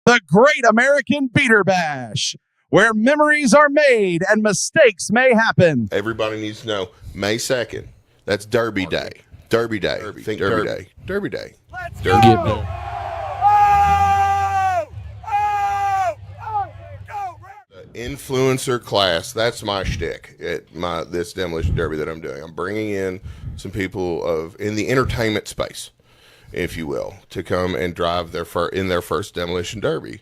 The Great American Beater Bash, where memories are made and mistakes may happen. Everybody needs to know May 2nd. That's Derby Day. Derby Day. Think Derby Day. Derby Day. Let's Derby go! Day. Influencer class, that's my shtick at this demolition derby that I'm doing. I'm bringing in some people in the entertainment space, if you will, to come and drive their first demolition derby.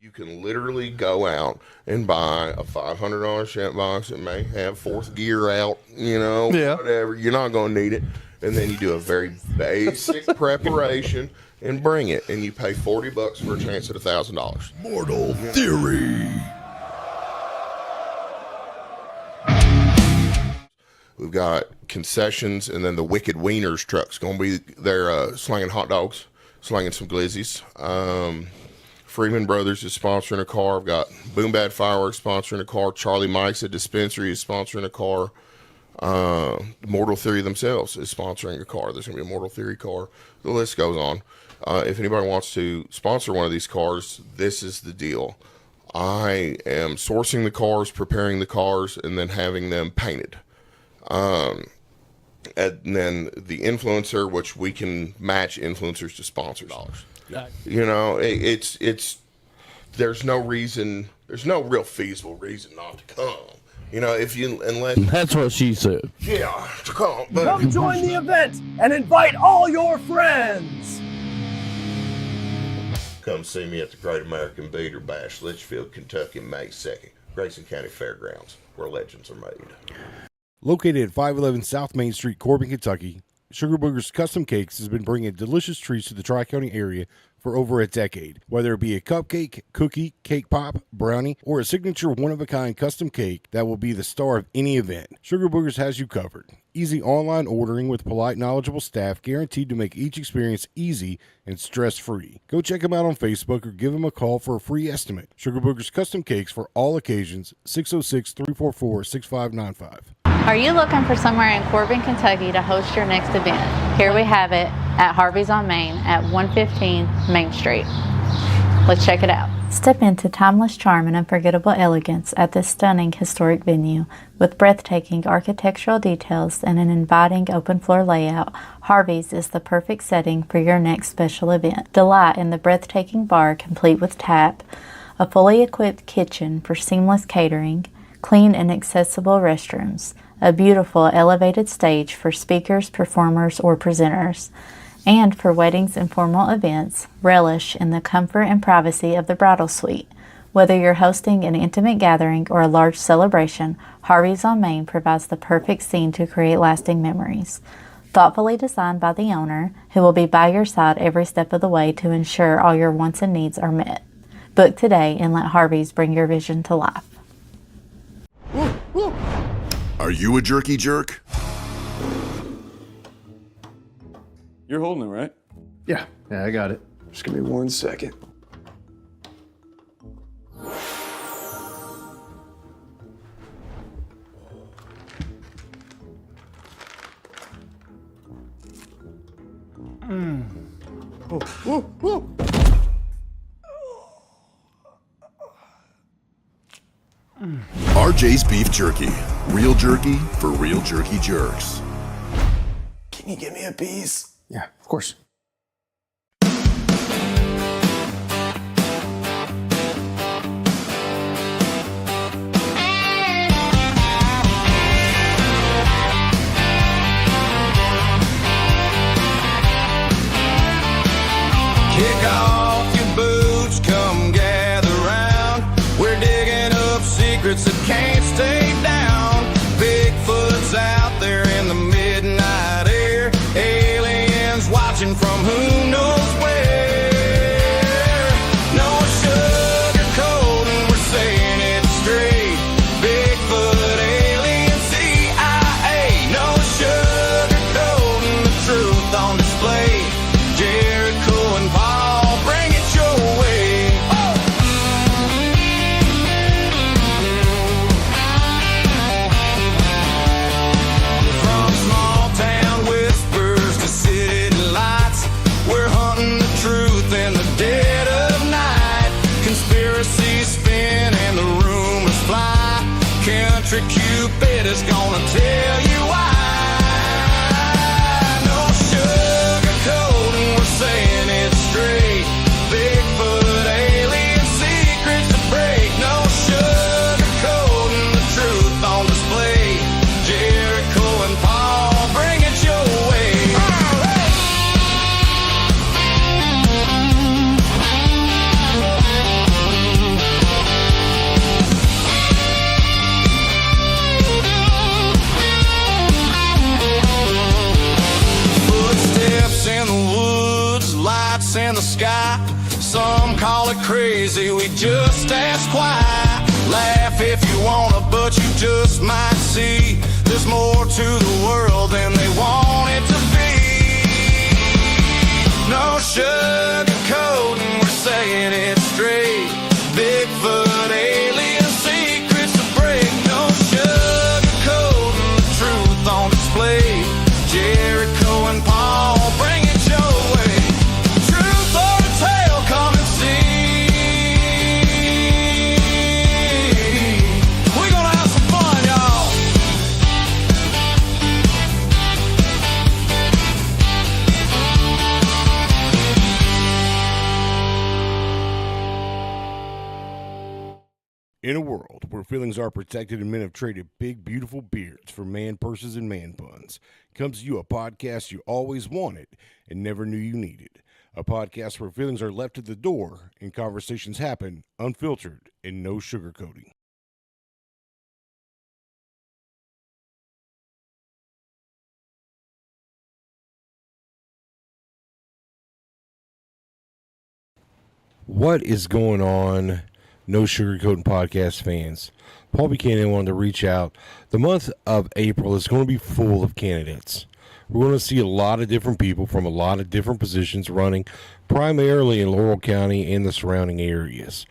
You can literally go out and buy a $500 shunt box. It may have fourth gear out, whatever. You're not going to need it. And then you do a very basic preparation and bring it, and you pay $40 for a chance at $1,000. Mortal Theory. We've got concessions, and then the Wicked Wieners truck's going to be there slinging hot dogs, slinging some glizzies. Freeman Brothers is sponsoring a car. I've got Boom Bad Fireworks sponsoring a car. Charlie Mike's at Dispensary is sponsoring a car. Mortal Theory themselves is sponsoring a car. There's going to be a Mortal Theory car. The list goes on. If anybody wants to sponsor one of these cars, this is the deal. I am sourcing the cars, preparing the cars, and then having them painted. And then the influencer, which we can match influencers to sponsors. It's there's no real feasible reason not to come. That's what she said. Yeah, to come. But come join the event and invite all your friends. Come see me at the Great American Beater Bash, Litchfield, Kentucky, May 2nd. Grayson County Fairgrounds, where legends are made. Located at 511 South Main Street, Corbin, Kentucky, Sugar Booger's Custom Cakes has been bringing delicious treats to the Tri-County area for over a decade. Whether it be a cupcake, cookie, cake pop, brownie, or a signature one-of-a-kind custom cake that will be the star of any event, Sugar Boogers has you covered. Easy online ordering with polite, knowledgeable staff guaranteed to make each experience easy and stress-free. Go check them out on Facebook or give them a call for a free estimate. Sugar Boogers Custom Cakes for all occasions, 606-344-6595. Are you looking for somewhere in Corbin, Kentucky to host your next event? Here we have it at Harvey's on Main at 115 Main Street. Let's check it out. Step into timeless charm and unforgettable elegance at this stunning historic venue. With breathtaking architectural details and an inviting open floor layout, Harvey's is the perfect setting for your next special event. Delight in the breathtaking bar complete with tap, a fully equipped kitchen for seamless catering, clean and accessible restrooms, a beautiful elevated stage for speakers, performers, or presenters. And for weddings and formal events, relish in the comfort and privacy of the bridal suite. Whether you're hosting an intimate gathering or a large celebration, Harvey's on Main provides the perfect scene to create lasting memories. Thoughtfully designed by the owner, who will be by your side every step of the way to ensure all your wants and needs are met. Book today and let Harvey's bring your vision to life. Are you a jerky jerk? You're holding it, right? Yeah, I got it. Just give me 1 second. RJ's Beef Jerky. Real jerky for real jerky jerks. Can you give me a piece? Yeah, of course. Kick off your boots, come gather round. We're digging up secrets that can't stay down. Bigfoot's out there in the midnight air. Aliens watching from who knows where. No sugarcoating, we're saying it straight. Bigfoot, alien, CIA. No sugarcoating, the truth on display. Jericho and Paul, bring it your way. From small town whispers electric Cupid is gonna tell you why. No sugarcoating, we're saying it straight. Bigfoot, alien secrets to break. No sugarcoating, the truth on display. Jericho and Paul, bring it your way. Footsteps in the woods, lights in the sky. Some call it crazy, we just ask why. Laugh if you wanna, but you just might see there's more to the world than they want it to be. No sugarcoating, we're saying it straight. Bigfoot, alien secrets to break. No sugarcoating, the truth on display. Jericho and Paul, bring it your way. Truth or a tale, come and see. We're gonna have some fun, y'all. In a world where feelings are protected and men have traded big, beautiful beards for man purses and man buns, comes to you a podcast you always wanted and never knew you needed. A podcast where feelings are left at the door and conversations happen unfiltered and no sugarcoating. What is going on, No Sugarcoating Podcast fans? Paul Buchanan wanted to reach out. The month of April is going to be full of candidates. We're going to see a lot of different people from a lot of different positions running, primarily in Laurel County and the surrounding areas.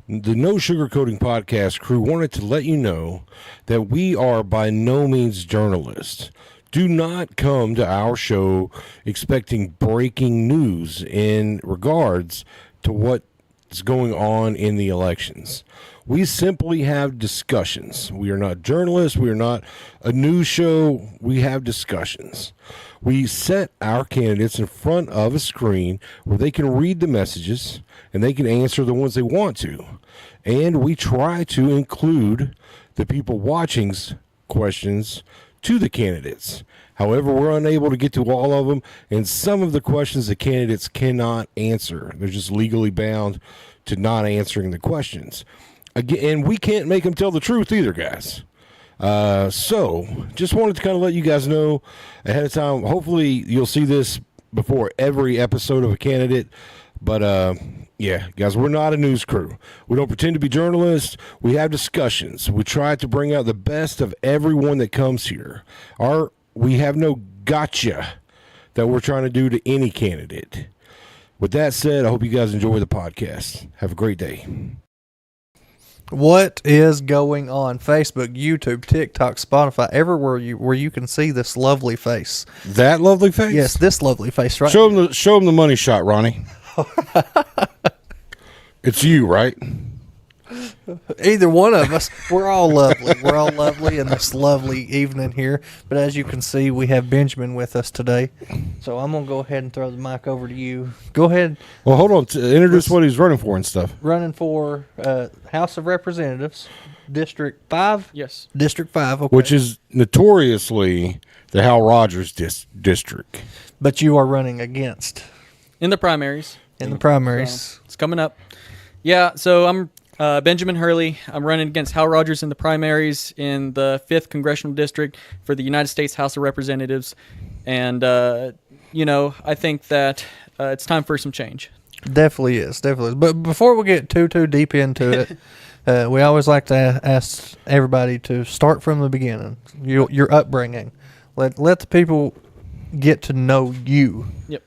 The No Sugarcoating Podcast crew wanted to let you know that we are by no means journalists. Do not come to our show expecting breaking news in regards to what's going on in the elections. We simply have discussions. We are not journalists. We are not a news show. We have discussions. We set our candidates in front of a screen where they can read the messages and they can answer the ones they want to. And we try to include the people watching's questions to the candidates. However, we're unable to get to all of them, and some of the questions the candidates cannot answer. They're just legally bound to not answering the questions. Again, and we can't make them tell the truth either, guys. So, just wanted to kind of let you guys know ahead of time. Hopefully, you'll see this before every episode of a candidate. But, yeah, guys, we're not a news crew. We don't pretend to be journalists. We have discussions. We try to bring out the best of everyone that comes here. We have no gotcha that we're trying to do to any candidate. With that said, I hope you guys enjoy the podcast. Have a great day. What is going on? Facebook, YouTube, TikTok, Spotify, everywhere where you can see this lovely face. That lovely face? Yes, this lovely face, right? Show them the money shot, Ronnie. It's you, right? Either one of us. We're all lovely. We're all lovely in this lovely evening here. But as you can see, we have Benjamin with us today. So I'm going to go ahead and throw the mic over to you. Go ahead. Well, hold on. Introduce what he's running for and stuff. Running for House of Representatives, District 5? Yes. District 5, okay. Which is notoriously the Hal Rogers district. But you are running against. In the primaries. In the primaries. So it's coming up. Yeah, so I'm Benjamin Hurley. I'm running against Hal Rogers in the primaries in the 5th Congressional District for the United States House of Representatives. And, I think that it's time for some change. Definitely is. But before we get too deep into it, we always like to ask everybody to start from the beginning, your upbringing. Let the people get to know you. Yep.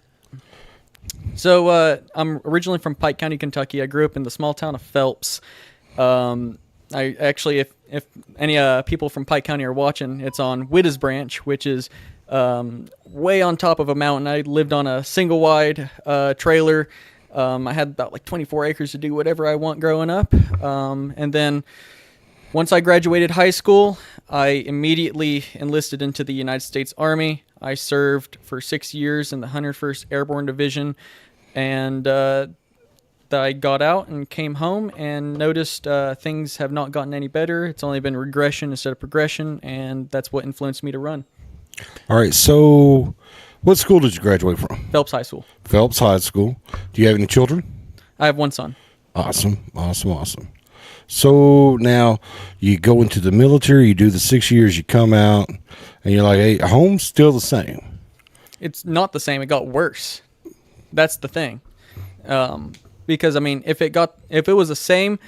So I'm originally from Pike County, Kentucky. I grew up in the small town of Phelps. I actually, if any people from Pike County are watching, it's on Wittes Branch, which is way on top of a mountain. I lived on a single wide trailer. I had about 24 acres to do whatever I want growing up. And then once I graduated high school, I immediately enlisted into the United States Army. I served for 6 years in the 101st Airborne Division, and I got out and came home and noticed things have not gotten any better. It's only been regression instead of progression, and that's what influenced me to run. All right, so what school did you graduate from? Phelps High School. Phelps High School. Do you have any children? I have one son. Awesome. So now you go into the military, you do the 6 years, you come out, and you're like, hey, home's still the same. It's not the same. It got worse. That's the thing. Because, I mean, if it was the same,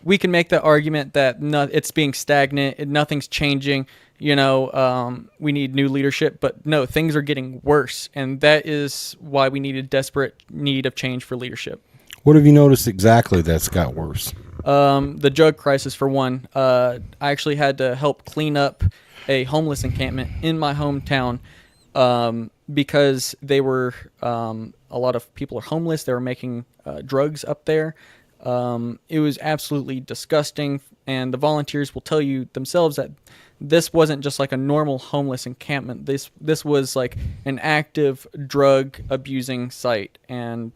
we can make the argument that it's being stagnant, nothing's changing, we need new leadership. But no, things are getting worse, and that is why we need a desperate need of change for leadership. What have you noticed exactly that's got worse? The drug crisis, for one. I actually had to help clean up a homeless encampment in my hometown because they were a lot of people are homeless. They were making drugs up there. It was absolutely disgusting, and the volunteers will tell you themselves that this wasn't just like a normal homeless encampment. This was like an active drug abusing site, and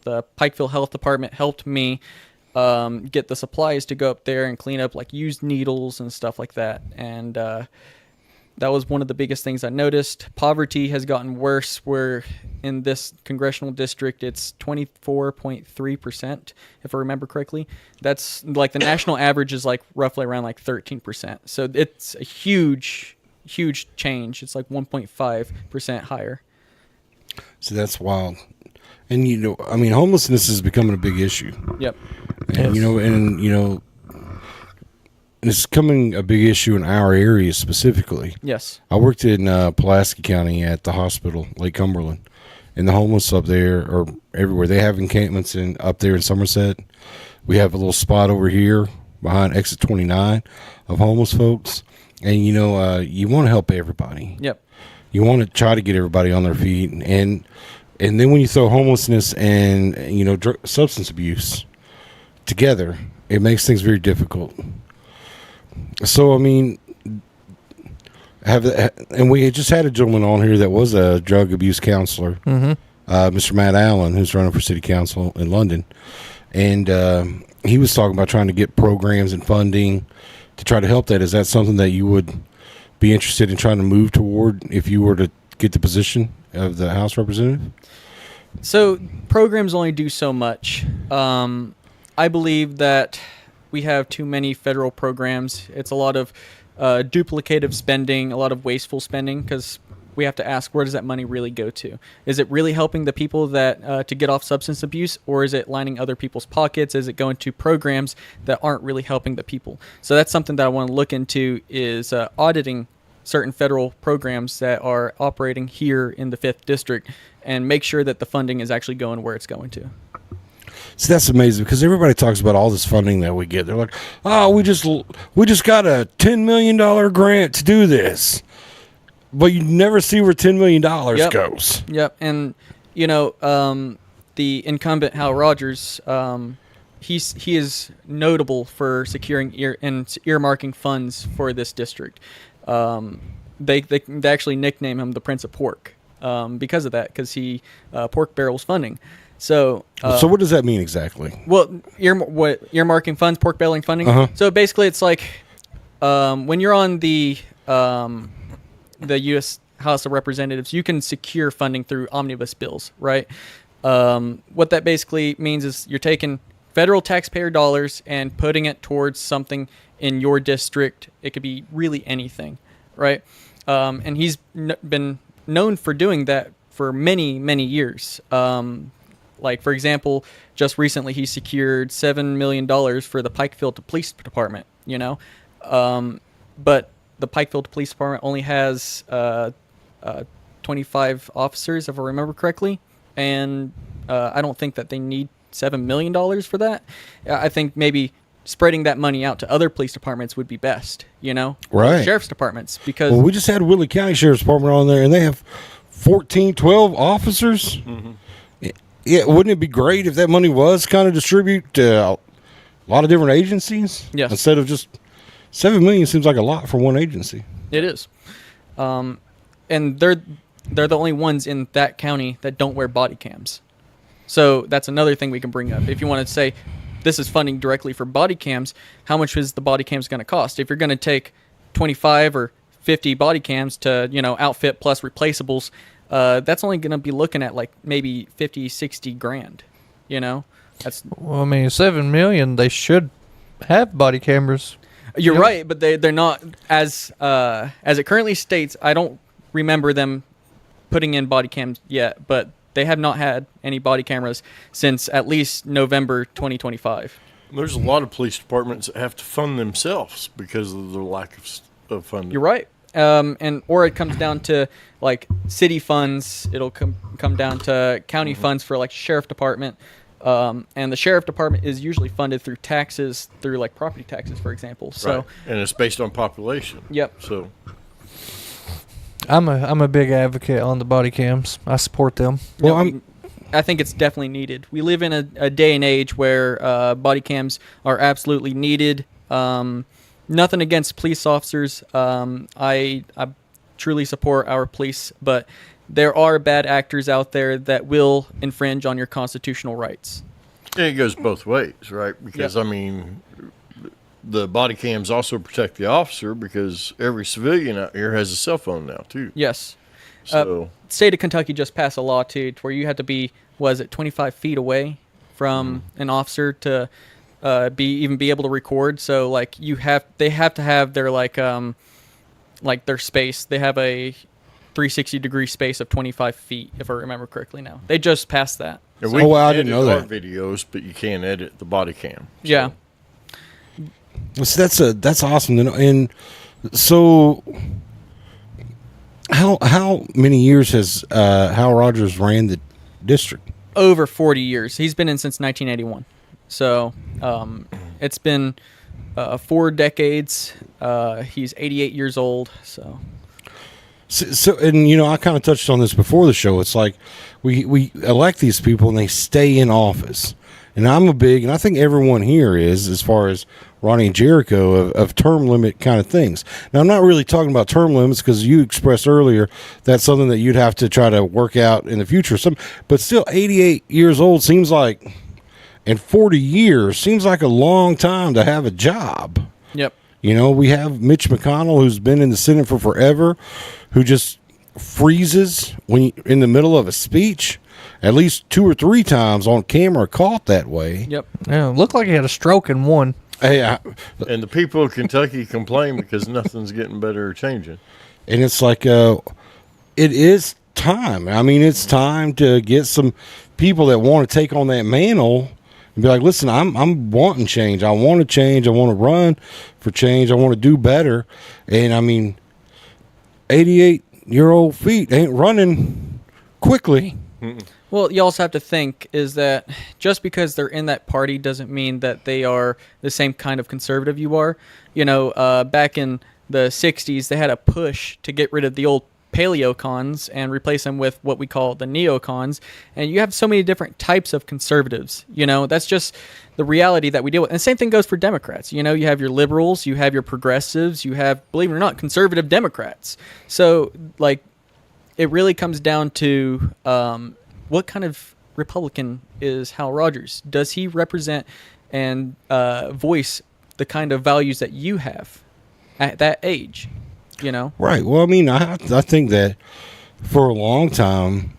the Pikeville Health Department helped me get the supplies to go up there and clean up like used needles and stuff like that. And that was one of the biggest things I noticed. Poverty has gotten worse, where in this congressional district it's 24.3%, if I remember correctly. That's like the national average is like roughly around like 13%. So it's a huge change. It's like 1.5% higher. So that's wild. And homelessness is becoming a big issue. Yep. And and it's becoming a big issue in our area specifically. Yes. I worked in Pulaski County at the hospital, Lake Cumberland, and the homeless up there are everywhere. They have encampments up there in Somerset. We have a little spot over here behind exit 29 of homeless folks, and you want to help everybody. Yep. You want to try to get everybody on their feet, and then when you throw homelessness and substance abuse together, it makes things very difficult. So, we just had a gentleman on here that was a drug abuse counselor, Mr. Matt Allen, who's running for city council in London. And he was talking about trying to get programs and funding to try to help that. Is that something that you would be interested in trying to move toward if you were to get the position of the House Representative? So programs only do so much. I believe that we have too many federal programs. It's a lot of duplicative spending, a lot of wasteful spending, because we have to ask, where does that money really go to? Is it really helping the people that to get off substance abuse, or is it lining other people's pockets? Is it going to programs that aren't really helping the people? So that's something that I want to look into, is auditing certain federal programs that are operating here in the 5th District and make sure that the funding is actually going where it's going to. So that's amazing, because everybody talks about all this funding that we get. They're like, "Oh, we just got a $10 million grant to do this," but you never see where $10 million goes. Yep, and the incumbent Hal Rogers, he is notable for securing and earmarking funds for this district. They actually nickname him the Prince of Pork because of that, because he pork barrels funding. So what does that mean exactly? Well, earmarking funds, pork barreling funding. So basically, it's like when you're on the U.S. House of Representatives, you can secure funding through omnibus bills, right? What that basically means is you're taking federal taxpayer dollars and putting it towards something in your district. It could be really anything, right? And he's been known for doing that for many, many years. Like, for example, just recently he secured $7 million for the Pikeville Police Department, but the Pikeville Police Department only has 25 officers, if I remember correctly, and I don't think that they need $7 million for that. I think maybe spreading that money out to other police departments would be best, Right. Sheriff's departments, because... Well, we just had Willie County Sheriff's Department on there, and they have 12 officers. Mm-hmm. Yeah, wouldn't it be great if that money was kind of distributed to a lot of different agencies? Yes. Instead of just $7 million seems like a lot for one agency. It is. And they're the only ones in that county that don't wear body cams. So that's another thing we can bring up. If you want to say this is funding directly for body cams, how much is the body cams going to cost? If you're going to take 25 or 50 body cams to, outfit plus replaceables, that's only going to be looking at like maybe 50, 60 grand, That's Well, I mean, $7 million, they should have body cameras. You're right, but they're not as it currently states. I don't remember them putting in body cams yet, but they have not had any body cameras since at least November 2025. There's a lot of police departments that have to fund themselves because of the lack of funding. You're right, or it comes down to like city funds. It'll come down to county funds for like sheriff department. And the sheriff department is usually funded through taxes, through like property taxes, for example. So, right. And it's based on population. Yep. So, I'm a big advocate on the body cams. I support them. Well, I think it's definitely needed. We live in a day and age where body cams are absolutely needed. Nothing against police officers. I truly support our police, but there are bad actors out there that will infringe on your constitutional rights. And it goes both ways, right? Because, Yep. I mean, the body cams also protect the officer because every civilian out here has a cell phone now, too. Yes. So, State of Kentucky just passed a law, too, to where you have to be, 25 feet away from an officer to be able to record. So, like, they have to have their, their space. They have a 360-degree space of 25 feet, if I remember correctly now. They just passed that. and So- we can I didn't edit know our that. videos, but you can't edit the body cam. Yeah. So that's awesome to know. And so, how many years has Hal Rogers ran the district? Over 40 years. He's been in since 1981. So it's been 4 decades. He's 88 years old. So, and I kind of touched on this before the show. It's like we elect these people and they stay in office. And and I think everyone here is, as far as Ronnie and Jericho, of term limit kind of things. Now, I'm not really talking about term limits because you expressed earlier that's something that you'd have to try to work out in the future. But still, 88 years old seems like, and 40 years seems like a long time to have a job. Yep. We have Mitch McConnell, who's been in the Senate for forever, who just freezes in the middle of a speech. At least 2 or 3 times on camera caught that way. Yep. Yeah, looked like he had a stroke in one. Hey, And the people of Kentucky complain because nothing's getting better or changing. And it's like, it is time. I mean, it's time to get some people that want to take on that mantle and be like, listen, I'm wanting change. I want to change. I want to run for change. I want to do better. And I mean, 88-year-old feet ain't running quickly. Well, you also have to think is that just because they're in that party doesn't mean that they are the same kind of conservative you are. Back in the 60s, they had a push to get rid of the old paleocons and replace them with what we call the neocons. And you have so many different types of conservatives. That's just the reality that we deal with. And the same thing goes for Democrats. You have your liberals, you have your progressives, you have, believe it or not, conservative Democrats. So, it really comes down to what kind of Republican is Hal Rogers? Does he represent and voice the kind of values that you have at that age? Right. Well, I mean, I think that for a long time,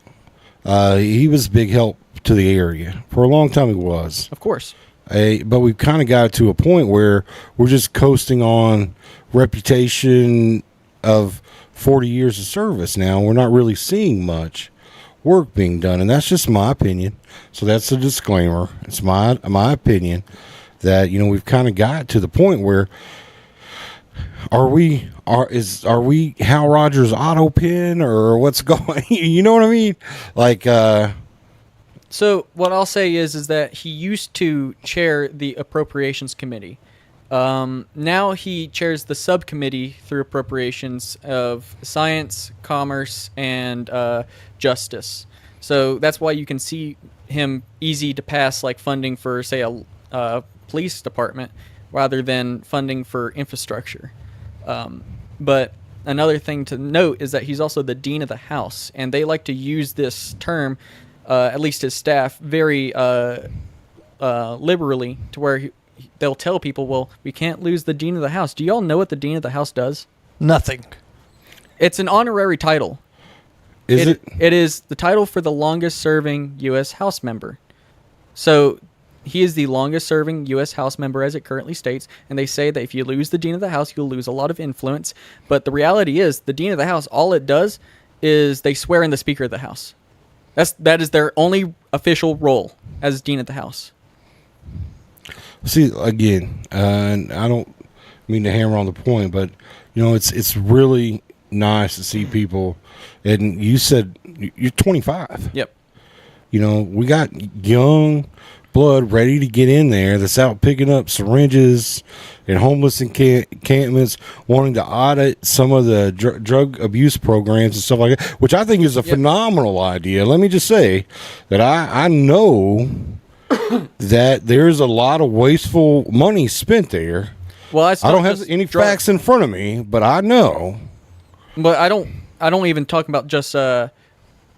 he was a big help to the area. For a long time, he was. Of course. But we've kind of got to a point where we're just coasting on reputation of 40 years of service now. We're not really seeing much work being done, and that's just my opinion. So that's a disclaimer. It's my opinion that we've kind of got to the point where are we Hal Rogers auto pin or what's going? You know what I mean? So what I'll say is that he used to chair the Appropriations Committee. Now he chairs the subcommittee through appropriations of science, commerce, and justice. So that's why you can see him easy to pass, like funding for, say, a police department, rather than funding for infrastructure. But another thing to note is that he's also the dean of the House, and they like to use this term, at least his staff, very liberally, to where they'll tell people, well, we can't lose the dean of the House. Do y'all know what the dean of the House does? Nothing. It's an honorary title. Is it? It is the title for the longest serving U.S. House member. So he is the longest serving U.S. House member as it currently states, and they say that if you lose the dean of the House, you'll lose a lot of influence. But the reality is, the dean of the House, all it does is they swear in the Speaker of the House. That is their only official role as dean of the House. See, again, I don't mean to hammer on the point, but it's really nice to see people. And you said you're 25. Yep. We got young blood ready to get in there that's out picking up syringes and homeless encampments, wanting to audit some of the drug abuse programs and stuff like that, which I think is a phenomenal idea. Let me just say that I know that there's a lot of wasteful money spent there. Well, I don't have any facts in front of me, but I know. But I don't even talk about just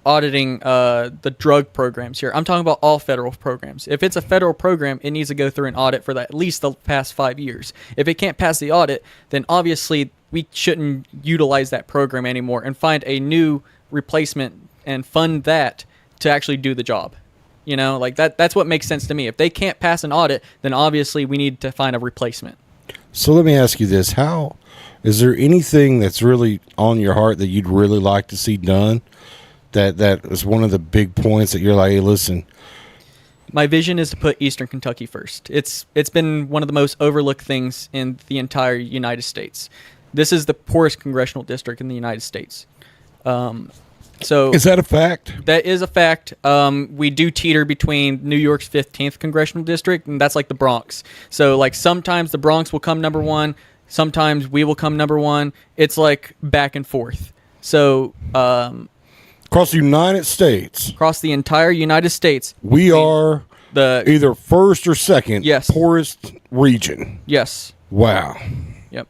auditing the drug programs here. I'm talking about all federal programs. If it's a federal program, it needs to go through an audit for at least the past 5 years. If it can't pass the audit, then obviously we shouldn't utilize that program anymore and find a new replacement and fund that to actually do the job. Like that's what makes sense to me. If they can't pass an audit, then obviously we need to find a replacement. So let me ask you this. Is there anything that's really on your heart that you'd really like to see done? That is one of the big points that you're like, hey, listen. My vision is to put Eastern Kentucky first. It's been one of the most overlooked things in the entire United States. This is the poorest congressional district in the United States. So is that a fact? That is a fact. We do teeter between New York's 15th congressional district, and that's like the Bronx. So like sometimes the Bronx will come number one, sometimes we will come number one. It's like back and forth. So across the United States, across the entire United States, we are the either first or second poorest region. Yes. Wow. Yep.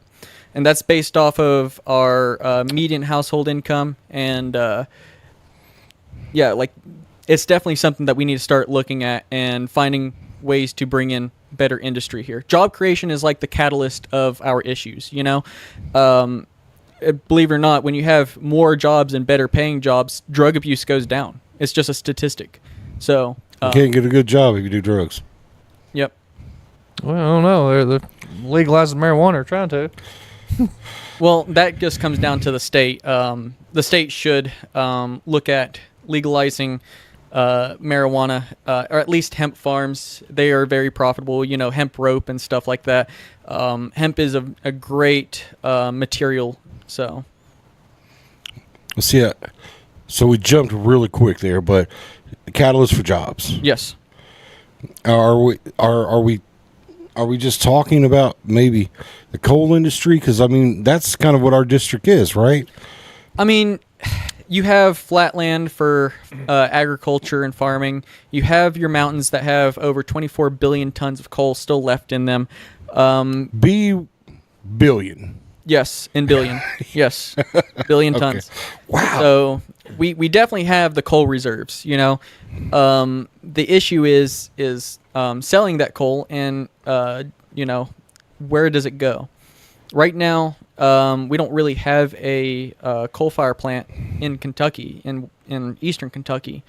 And that's based off of our median household income. And it's definitely something that we need to start looking at and finding ways to bring in better industry here. Job creation is like the catalyst of our issues, believe it or not, when you have more jobs and better paying jobs, drug abuse goes down. It's just a statistic. So you can't get a good job if you do drugs. Yep. Well, I don't know. They're legalizing marijuana or trying to. Well, that just comes down to the state. The state should look at legalizing marijuana, or at least hemp farms. They are very profitable, hemp rope and stuff like that. Hemp is a great material. So let's see. So we jumped really quick there, but the catalyst for jobs. Yes. Are we just talking about maybe the coal industry? Because that's kind of what our district is, right? You have flat land for agriculture and farming. You have your mountains that have over 24 billion tons of coal still left in them. Billion. Yes, in billion. Yes, billion tons. Okay. Wow. So we definitely have the coal reserves. The issue is selling that coal, and where does it go? Right now, we don't really have a coal fire plant in Kentucky, in Eastern Kentucky.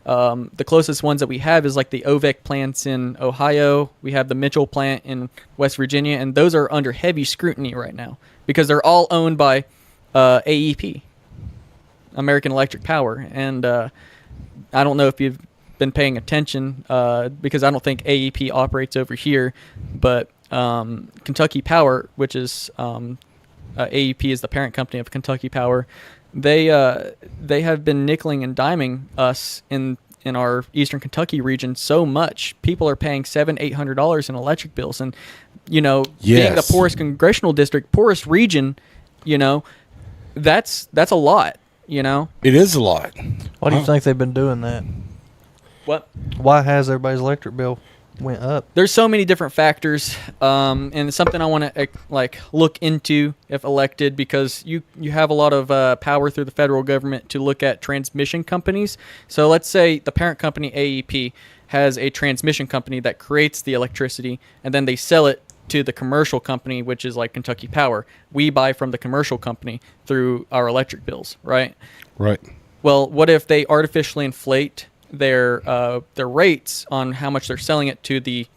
The closest ones that we have is like the OVEC plants in Ohio. We have the Mitchell plant in West Virginia, and those are under heavy scrutiny right now because they're all owned by AEP, American Electric Power. And I don't know if you've been paying attention because I don't think AEP operates over here, but Kentucky Power, which is AEP is the parent company of Kentucky Power. They have been nickeling and diming us in our Eastern Kentucky region so much. People are paying $700-800 in electric bills, and being the poorest congressional district, poorest region, that's a lot. It is a lot. Why do you think they've been doing that? What? Why has everybody's electric bill went up. There's so many different factors, and it's something I want to look into if elected, because you have a lot of power through the federal government to look at transmission companies. So let's say the parent company AEP has a transmission company that creates the electricity, and then they sell it to the commercial company, which is like Kentucky Power. We buy from the commercial company through our electric bills, right? Right. Well, what if they artificially inflate their rates on how much they're selling it to the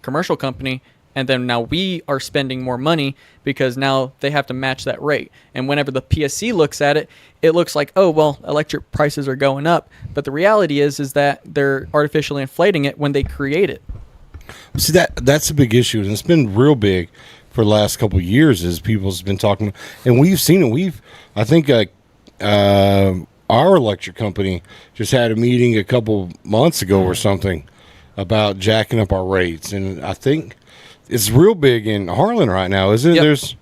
commercial company, and then now we are spending more money because now they have to match that rate. And whenever the PSC looks at it, it looks like, oh, well, electric prices are going up. But the reality is that they're artificially inflating it when they create it. See, that's a big issue, and it's been real big for the last couple of years as people's been talking, and we've seen it. I think our electric company just had a meeting a couple months ago or something about jacking up our rates, and I think it's real big in Harlan right now, isn't it? Yep. There's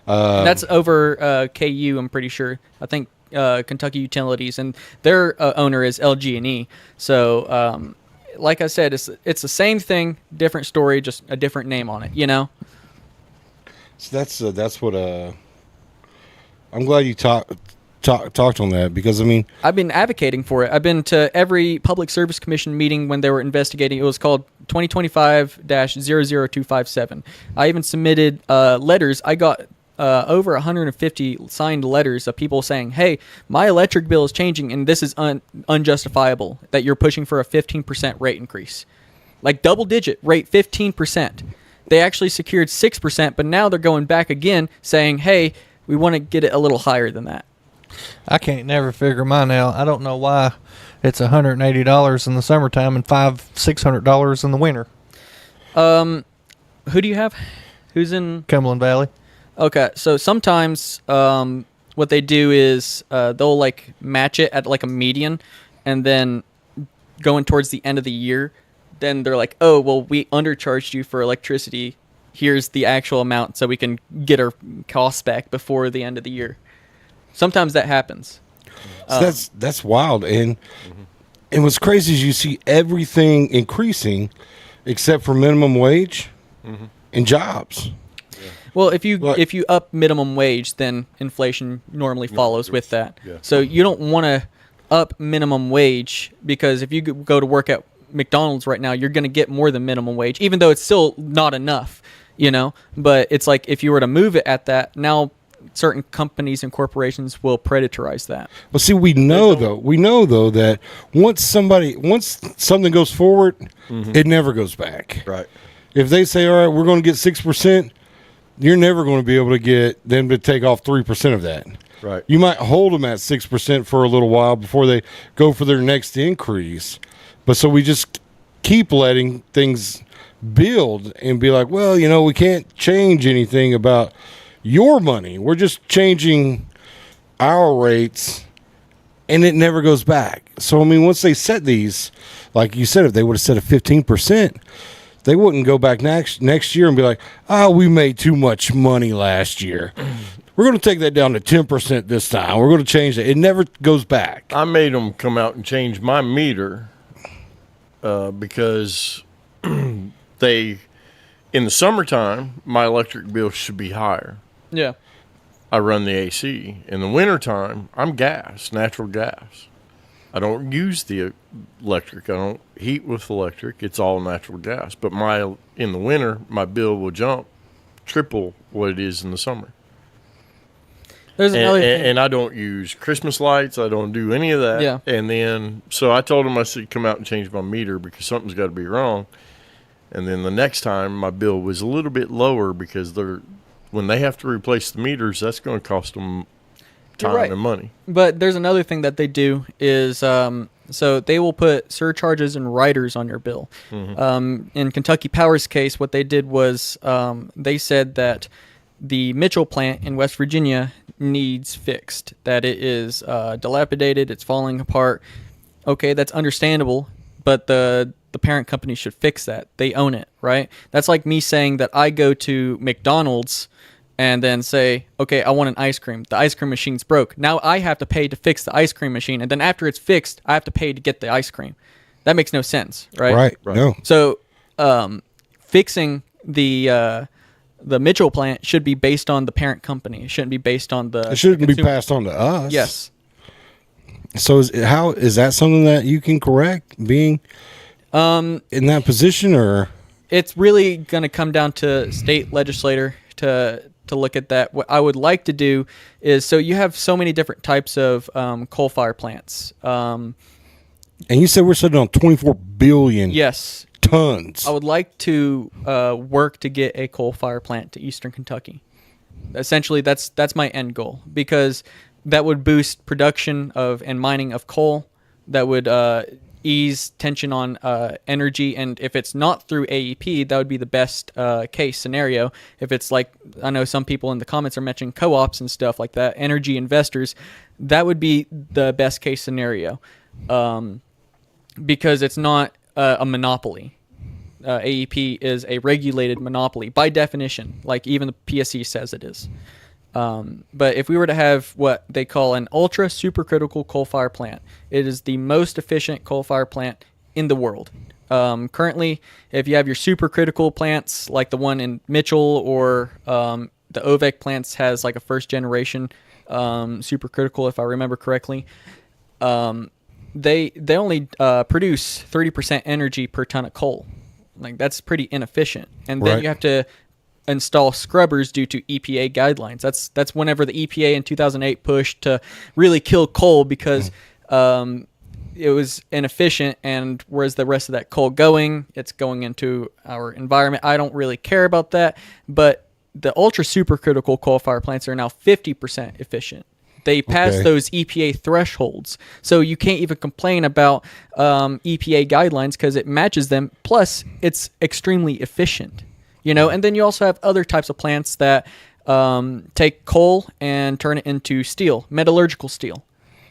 that's over KU, I'm pretty sure. I think Kentucky Utilities, and their owner is LG&E. So, like I said, it's the same thing, different story, just a different name on it. You know. So that's what I'm glad you talked on that, because I mean, I've been advocating for it. I've been to every Public Service Commission meeting when they were investigating. It was called 2025-00257. I even submitted letters. I got over 150 signed letters of people saying, hey, my electric bill is changing and this is unjustifiable that you're pushing for a 15% rate increase. Like double digit rate, 15%. They actually secured 6%, but now they're going back again saying, hey, we want to get it a little higher than that. I can't never figure mine out. I don't know why it's $180 in the summertime and $600 in the winter. Who do you have? Who's in Cumberland Valley? Okay, so sometimes what they do is they'll like match it at like a median, and then going towards the end of the year, then they're like, oh, well, we undercharged you for electricity. Here's the actual amount so we can get our costs back before the end of the year. Sometimes that happens. So that's wild. And what's crazy is you see everything increasing except for minimum wage and jobs. Well, if you up minimum wage, then inflation normally follows with that. Yeah. So you don't want to up minimum wage, because if you go to work at McDonald's right now, you're going to get more than minimum wage, even though it's still not enough, you know. But it's like if you were to move it at that, now certain companies and corporations will predatorize that. Well, see, we know though that once something goes forward, it never goes back. Right. If they say, all right, we're going to get 6%, you're never going to be able to get them to take off 3% of that. Right. You might hold them at 6% for a little while before they go for their next increase. But so we just keep letting things build and be like, well, you know, we can't change anything about your money. We're just changing our rates, and it never goes back. So, I mean, once they set these, like you said, if they would have set a 15%, they wouldn't go back next year and be like, oh, we made too much money last year. We're going to take that down to 10% this time. We're going to change it. It never goes back. I made them come out and change my meter because in the summertime, my electric bill should be higher. Yeah. I run the AC. In the wintertime, I'm natural gas. I don't use the electric. I don't heat with electric. It's all natural gas. But in the winter, my bill will jump triple what it is in the summer. There's another thing. And I don't use Christmas lights. I don't do any of that. Yeah. And then, so I told them I said, come out and change my meter because something's got to be wrong. And then the next time, my bill was a little bit lower because when they have to replace the meters, that's going to cost them time and money. But there's another thing that they do is so they will put surcharges and riders on your bill. In Kentucky Power's case, what they did was they said that the Mitchell plant in West Virginia needs fixed, that it is dilapidated, it's falling apart. Okay, that's understandable, but the parent company should fix that. They own it, right? That's like me saying that I go to McDonald's and then say, okay, I want an ice cream. The ice cream machine's broke. Now I have to pay to fix the ice cream machine, and then after it's fixed, I have to pay to get the ice cream. That makes no sense, right? Right. No. So, fixing the Mitchell plant should be based on the parent company. It shouldn't be based on the. It shouldn't be consumer. passed on to us. Yes. So is that something that you can correct, being in that position, or it's really going to come down to state legislator to look at that. What I would like to do is, so you have so many different types of coal fire plants. And you said we're sitting on 24 billion. Yes. Tons. I would like to work to get a coal fire plant to Eastern Kentucky. Essentially, that's my end goal, because that would boost production of and mining of coal. That would ease tension on energy, and if it's not through AEP, that would be the best case scenario. If it's like, I know some people in the comments are mentioning co-ops and stuff like that, energy investors, that would be the best case scenario, because it's not a monopoly. AEP is a regulated monopoly by definition, like even the PSC says it is. But if we were to have what they call an ultra supercritical coal fire plant, it is the most efficient coal fire plant in the world. Currently, if you have your supercritical plants like the one in Mitchell, or the OVEC plants has like a first generation supercritical, if I remember correctly, they only produce 30% energy per ton of coal. Like, that's pretty inefficient. And then you have to install scrubbers due to EPA guidelines. That's whenever the EPA in 2008 pushed to really kill coal, because it was inefficient, and where's the rest of that coal going? It's going into our environment. I don't really care about that, but the ultra supercritical coal fire plants are now 50% efficient. They pass those EPA thresholds, so you can't even complain about EPA guidelines because it matches them. Plus, it's extremely efficient. And then you also have other types of plants that take coal and turn it into steel, metallurgical steel.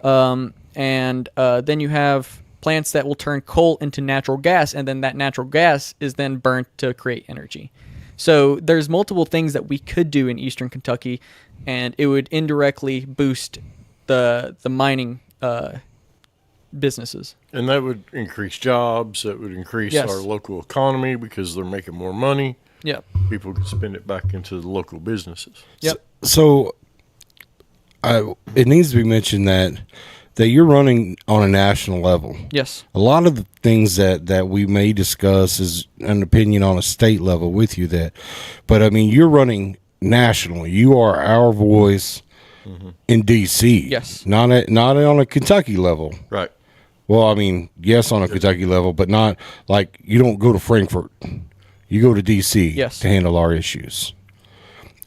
And then you have plants that will turn coal into natural gas, and then that natural gas is then burnt to create energy. So there's multiple things that we could do in Eastern Kentucky, and it would indirectly boost the mining businesses. And that would increase jobs. That would increase our local economy, because they're making more money. Yep. People can spend it back into the local businesses. Yep. So it needs to be mentioned that you're running on a national level. Yes. A lot of the things that we may discuss is an opinion on a state level with you, but I mean, you're running nationally. You are our voice in DC. Yes. Not on a Kentucky level. Right. Well, I mean, yes, on a Kentucky level, but not like you don't go to Frankfurt. You go to DC to handle our issues.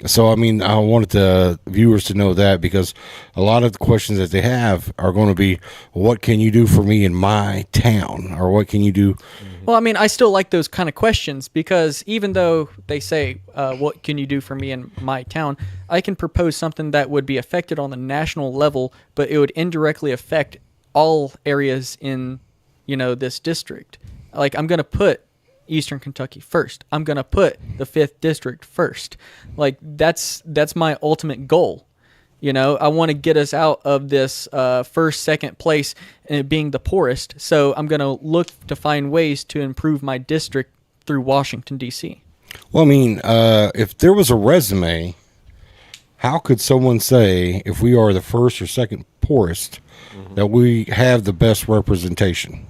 So, I mean, I wanted the viewers to know that, because a lot of the questions that they have are going to be, what can you do for me in my town? Or what can you do? Well, I mean, I still like those kind of questions, because even though they say, what can you do for me in my town, I can propose something that would be affected on the national level, but it would indirectly affect all areas in, this district. Like, I'm going to put Eastern Kentucky first. I'm going to put the 5th district first. Like, that's my ultimate goal. I want to get us out of this first, second place and being the poorest. So I'm going to look to find ways to improve my district through Washington, D.C. Well, I mean, if there was a resume, how could someone say, if we are the first or second poorest, that we have the best representation?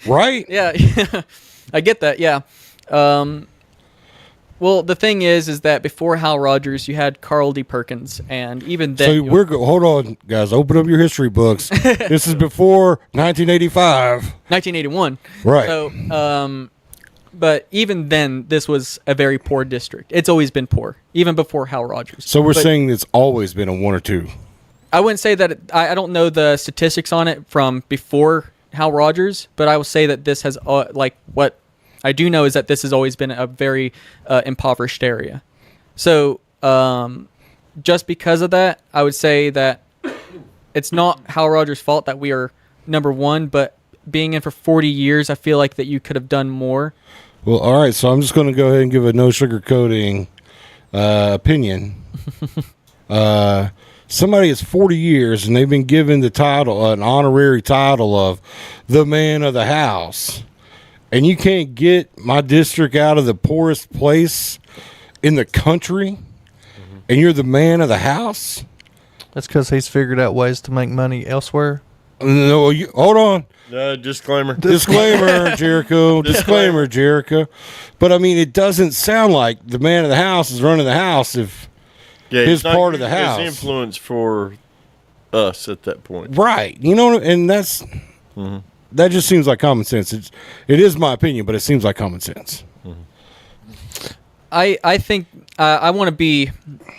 Right? Yeah. I get that, yeah. Well, the thing is that before Hal Rogers, you had Carl D. Perkins, and even then... So hold on, guys. Open up your history books. This is before 1985. 1981. Right. So, but even then, this was a very poor district. It's always been poor, even before Hal Rogers. So we're saying it's always been a 1 or 2. I wouldn't say that... I don't know the statistics on it from before Hal Rogers, but I will say that this has, what I do know is that this has always been a very impoverished area. So just because of that, I would say that it's not Hal Rogers' fault that we are number 1, but being in for 40 years, I feel like that you could have done more. Well, all right, so I'm just going to go ahead and give a no sugarcoating opinion. somebody is 40 years and they've been given the title, an honorary title of the man of the house, and you can't get my district out of the poorest place in the country, and you're the man of the house? That's because he's figured out ways to make money elsewhere. No, hold on. Disclaimer. Disclaimer, Jericho. Disclaimer, Jericho. But I mean, it doesn't sound like the man of the house is running the house if his part of the house. His influence for us at that point. Right. You know, and that's that just seems like common sense. It is my opinion, but it seems like common sense. I think I want to be,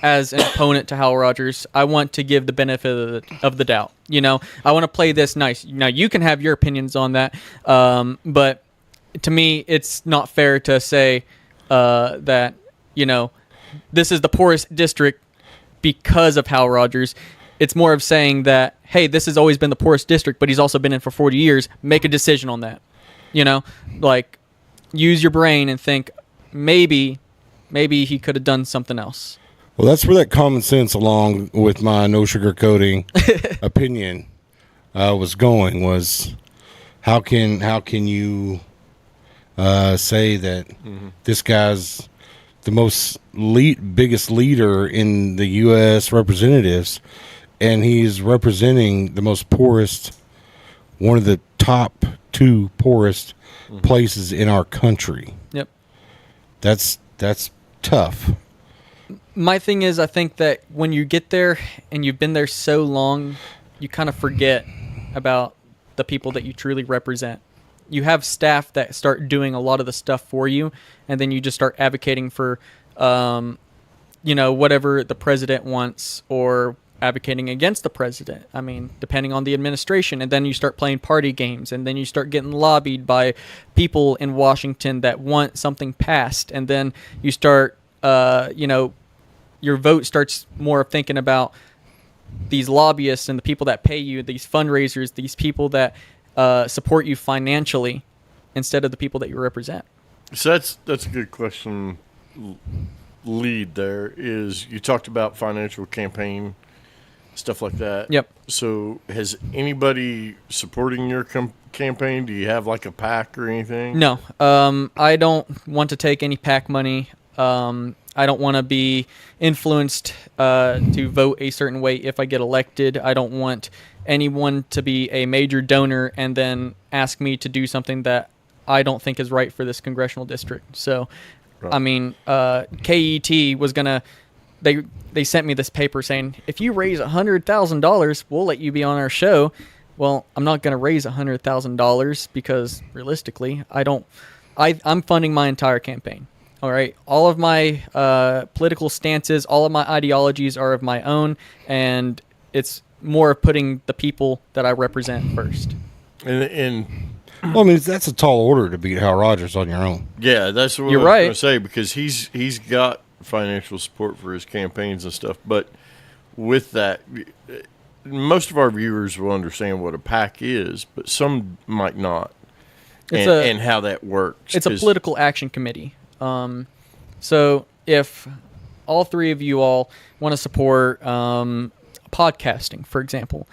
as an opponent to Hal Rogers, I want to give the benefit of the doubt. You know, I want to play this nice. Now, you can have your opinions on that, but to me, it's not fair to say that, you know, this is the poorest district because of Hal Rogers. It's more of saying that, hey, this has always been the poorest district, but he's also been in for 40 years. Make a decision on that. You know, like, use your brain and think, maybe he could have done something else. Well, that's where that common sense, along with my no sugarcoating opinion, was going. Was how can you say that this guy's the most biggest leader in the U.S. representatives, and he's representing the most poorest, one of the top 2 poorest places in our country. Yep. That's tough. My thing is, I think that when you get there and you've been there so long, you kind of forget about the people that you truly represent. You have staff that start doing a lot of the stuff for you, and then you just start advocating for, you know, whatever the president wants, or advocating against the president. I mean, depending on the administration. And then you start playing party games, and then you start getting lobbied by people in Washington that want something passed. And then you start, you know, your vote starts more of thinking about these lobbyists and the people that pay you, these fundraisers, these people that support you financially, instead of the people that you represent. So that's a good question. Lead there is, you talked about financial campaign stuff like that. Yep. So has anybody supporting your campaign? Do you have like a PAC or anything? No. I don't want to take any PAC money. I don't want to be influenced to vote a certain way if I get elected. I don't want anyone to be a major donor and then ask me to do something that I don't think is right for this congressional district. So, right. I mean, KET was going to, they sent me this paper saying, if you raise $100,000, we'll let you be on our show. Well, I'm not going to raise $100,000 because realistically, I'm funding my entire campaign. All right. All of my political stances, all of my ideologies are of my own, and it's more of putting the people that I represent first. And well, I mean, that's a tall order to beat Hal Rogers on your own. Yeah, that's what I was going to say, because he's got financial support for his campaigns and stuff. But with that, most of our viewers will understand what a PAC is, but some might not, and how that works. It's a political action committee. So if all 3 of you all want to support podcasting, for example,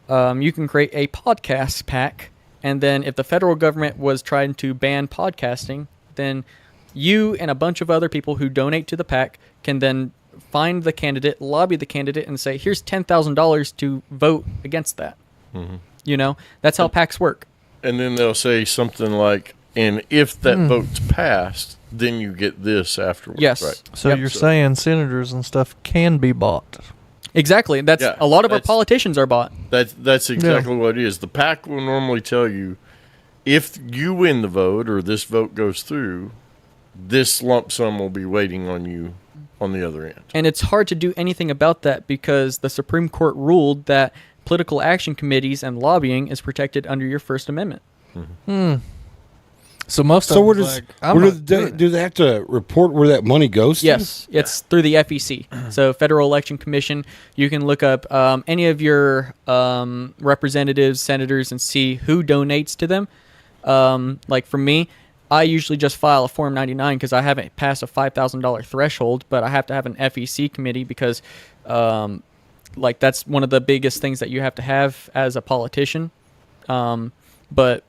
you can create a podcast PAC, and then if the federal government was trying to ban podcasting, then you and a bunch of other people who donate to the PAC can then find the candidate, lobby the candidate, and say, here's $10,000 to vote against that. Mm-hmm. You know, that's how PACs work. And then they'll say something like, and if that vote's passed, then you get this afterwards. Yes. Right. So you're saying senators and stuff can be bought. Exactly. That's a lot of our politicians are bought. That's exactly what it is. The PAC will normally tell you, if you win the vote or this vote goes through, this lump sum will be waiting on you on the other end. And it's hard to do anything about that because the Supreme Court ruled that political action committees and lobbying is protected under your First Amendment. Mm-hmm. So most so of do they have to report where that money goes to? Yes, it's through the FEC. So Federal Election Commission. You can look up any of your representatives, senators, and see who donates to them. Like for me, I usually just file a Form 99 because I haven't passed a $5,000 threshold, but I have to have an FEC committee because like that's one of the biggest things that you have to have as a politician. But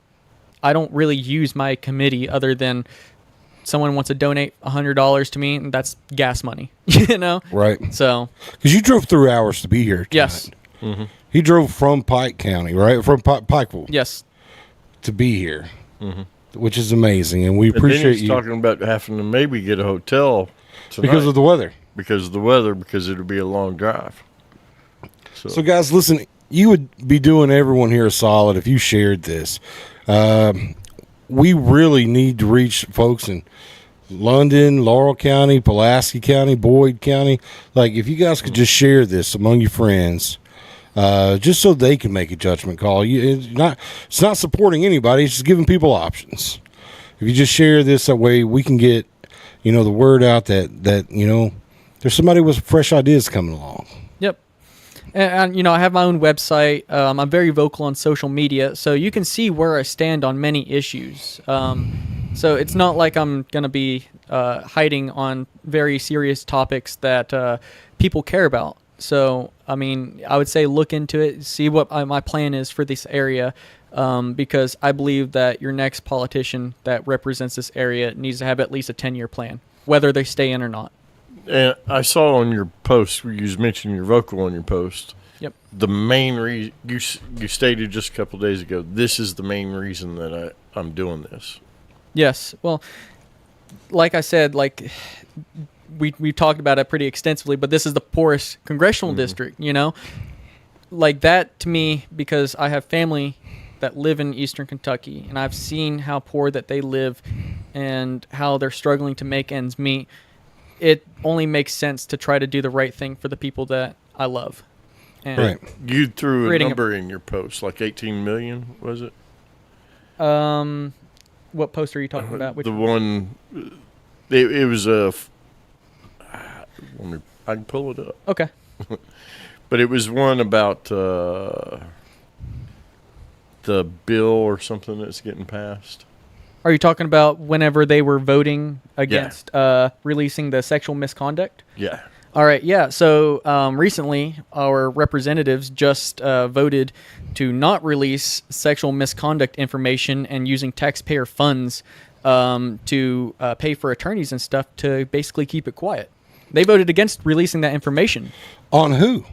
I don't really use my committee other than someone wants to donate $100 to me, and that's gas money, you know? Right. So, because you drove 3 hours to be here tonight. yes, He drove from Pike County, right? From Pikeville yes, to be here, which is amazing, and we And then appreciate he's you talking about having to maybe get a hotel tonight because of the weather. because of the weather, because it'll be a long drive. So, guys, listen, you would be doing everyone here a solid if you shared this. We really need to reach folks in London, Laurel County, Pulaski County, Boyd County. Like, if you guys could just share this among your friends, just so they can make a judgment call. It's not supporting anybody. It's just giving people options. If you just share this, that way we can get, the word out that there's somebody with fresh ideas coming along. yep. And I have my own website. I'm very vocal on social media, so you can see where I stand on many issues. So it's not like I'm going to be hiding on very serious topics that people care about. So, I mean, I would say look into it, see what my plan is for this area, because I believe that your next politician that represents this area needs to have at least a 10-year plan, whether they stay in or not. And I saw on your post where you mentioned you're vocal on your post. Yep. The main reason you stated just a couple of days ago, this is the main reason that I'm doing this. Yes. Well, like I said, we talked about it pretty extensively, but this is the poorest congressional district, like that to me, because I have family that live in Eastern Kentucky, and I've seen how poor that they live and how they're struggling to make ends meet. It only makes sense to try to do the right thing for the people that I love. And Right. You threw a number in your post, like 18 million, was it? What post are you talking about? Which the one, it was a. I can pull it up. Okay. But it was one about the bill or something that's getting passed. Are you talking about whenever they were voting against releasing the sexual misconduct? Yeah. All right, yeah. So recently, our representatives just voted to not release sexual misconduct information and using taxpayer funds to pay for attorneys and stuff to basically keep it quiet. They voted against releasing that information. On who?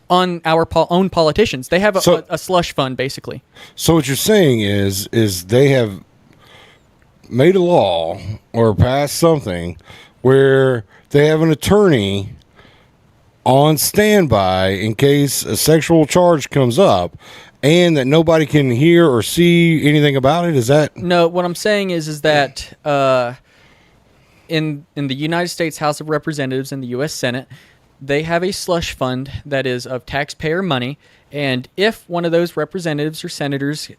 On our own politicians. They have a slush fund, basically. So what you're saying is they have made a law or passed something where they have an attorney on standby in case a sexual charge comes up, and that nobody can hear or see anything about it. Is that? No, what I'm saying is that in the United States House of Representatives and the U.S. Senate, they have a slush fund that is of taxpayer money, and if one of those representatives or senators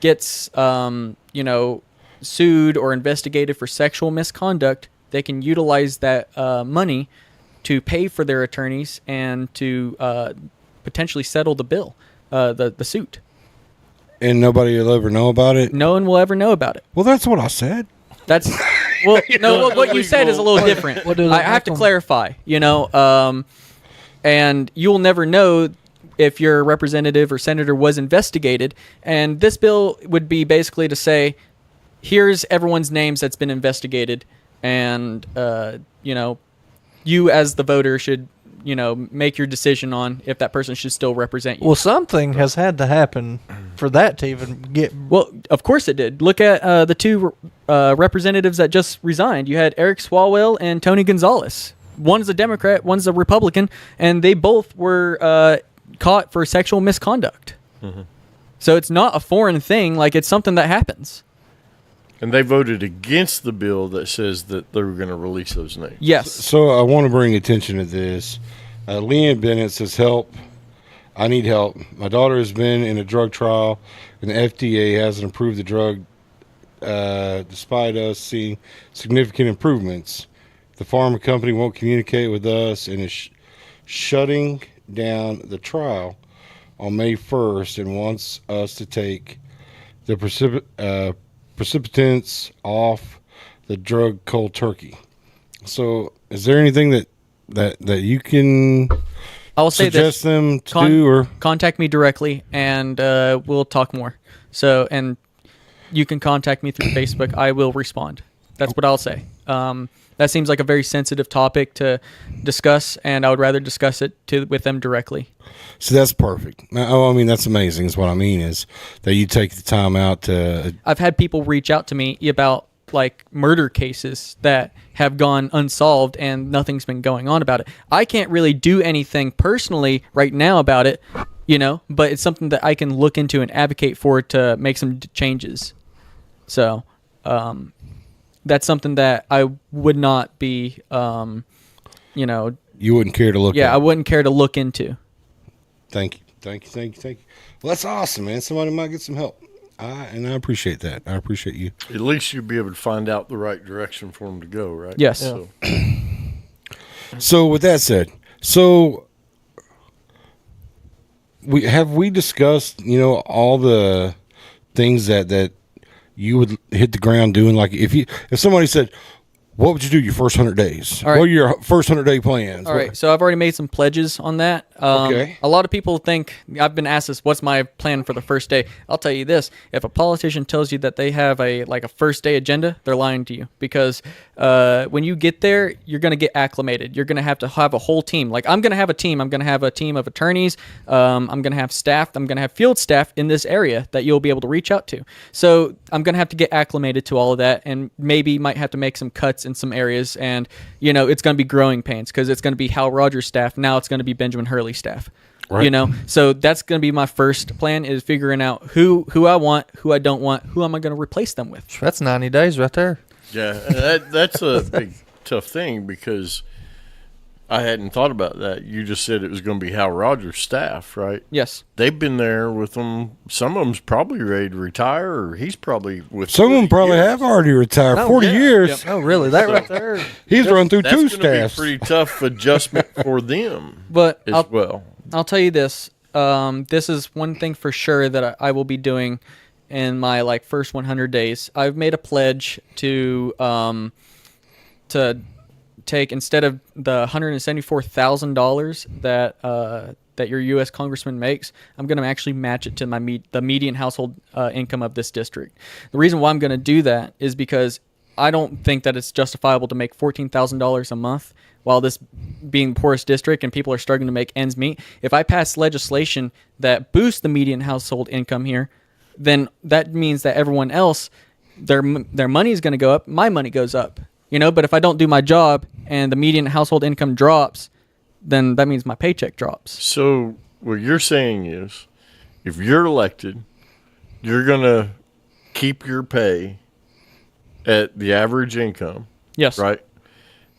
gets sued or investigated for sexual misconduct, they can utilize that money to pay for their attorneys and to potentially settle the bill, the suit. And nobody will ever know about it? No one will ever know about it. Well, that's what I said. That's well, no. What you said is a little different. I have to clarify. And you will never know if your representative or senator was investigated. And this bill would be basically to say, here's everyone's names that's been investigated, and you as the voter should make your decision on if that person should still represent you. Well, something has had to happen for that to even get. Well, of course it did. Look at the two representatives that just resigned. You had Eric Swalwell and Tony Gonzalez. One's a Democrat, one's a Republican, and they both were caught for sexual misconduct. Mm-hmm. So it's not a foreign thing. Like, it's something that happens. And they voted against the bill that says that they were going to release those names. Yes. So I want to bring attention to this. Leanne Bennett says, help. I need help. My daughter has been in a drug trial, and the FDA hasn't approved the drug despite us seeing significant improvements. The pharma company won't communicate with us and is shutting down the trial on May 1st and wants us to take the precipitants off the drug cold turkey. So is there anything that you can I will say suggest this: them to do, or contact me directly, and we'll talk more. So, and you can contact me through Facebook. I will respond. That's what I'll say. That seems like a very sensitive topic to discuss, and I would rather discuss it with them directly. So that's perfect. Oh, I mean, that's amazing is what I mean, is that you take the time out to... I've had people reach out to me about like murder cases that have gone unsolved and nothing's been going on about it. I can't really do anything personally right now about it, but it's something that I can look into and advocate for to make some changes. So, that's something that I would not be, you wouldn't care to look at. Yeah, I wouldn't care to look into. Thank you. Well, that's awesome, man. Somebody might get some help. And I appreciate that. I appreciate you. At least you'll be able to find out the right direction for them to go, right? Yes. So, so with that said, we discussed, all the things that you would hit the ground doing. Like if somebody said, what would you do your first 100 days? All right. What are your first 100-day plans? All right, so I've already made some pledges on that. Okay. A lot of people think, I've been asked this, what's my plan for the first day? I'll tell you this, if a politician tells you that they have a first day agenda, they're lying to you. Because when you get there, you're going to get acclimated. You're going to have a whole team. Like I'm going to have a team. I'm going to have a team of attorneys. I'm going to have staff. I'm going to have field staff in this area that you'll be able to reach out to. So I'm going to have to get acclimated to all of that, and maybe might have to make some cuts in some areas, and it's going to be growing pains because it's going to be Hal Rogers staff. Now it's going to be Benjamin Hurley staff. Right. So that's going to be my first plan, is figuring out who I want, who I don't want, who am I going to replace them with. That's 90 days right there. yeah, that's a big tough thing, because I hadn't thought about that. You just said it was going to be Hal Rogers' staff, right? Yes. They've been there with them. Some of them's probably ready to retire, or he's probably with. Some of them probably have already retired. 40 years. Yep. Oh, really? That right there. He's run through two That's going to be a staffs. pretty tough adjustment for them. But I'll tell you this. This is one thing for sure that I will be doing in my first 100 days. I've made a pledge to take, instead of the $174,000 that your U.S. congressman makes, I'm going to actually match it to the median household income of this district. The reason why I'm going to do that is because I don't think that it's justifiable to make $14,000 a month while this being the poorest district and people are struggling to make ends meet. If I pass legislation that boosts the median household income here, then that means that everyone else, their money is going to go up, my money goes up. But if I don't do my job and the median household income drops, then that means my paycheck drops. So what you're saying is, if you're elected, you're going to keep your pay at the average income. Yes. Right?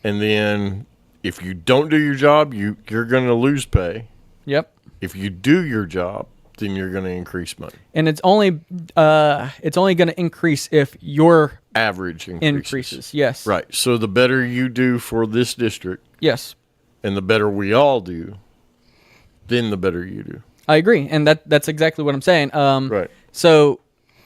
And then if you don't do your job, you're going to lose pay. Yep. If you do your job, then you're going to increase money. And it's only going to increase if your average increases. Yes. Right. So the better you do for this district, yes, and the better we all do, then the better you do. I agree, and that's exactly what I'm saying. Right. So,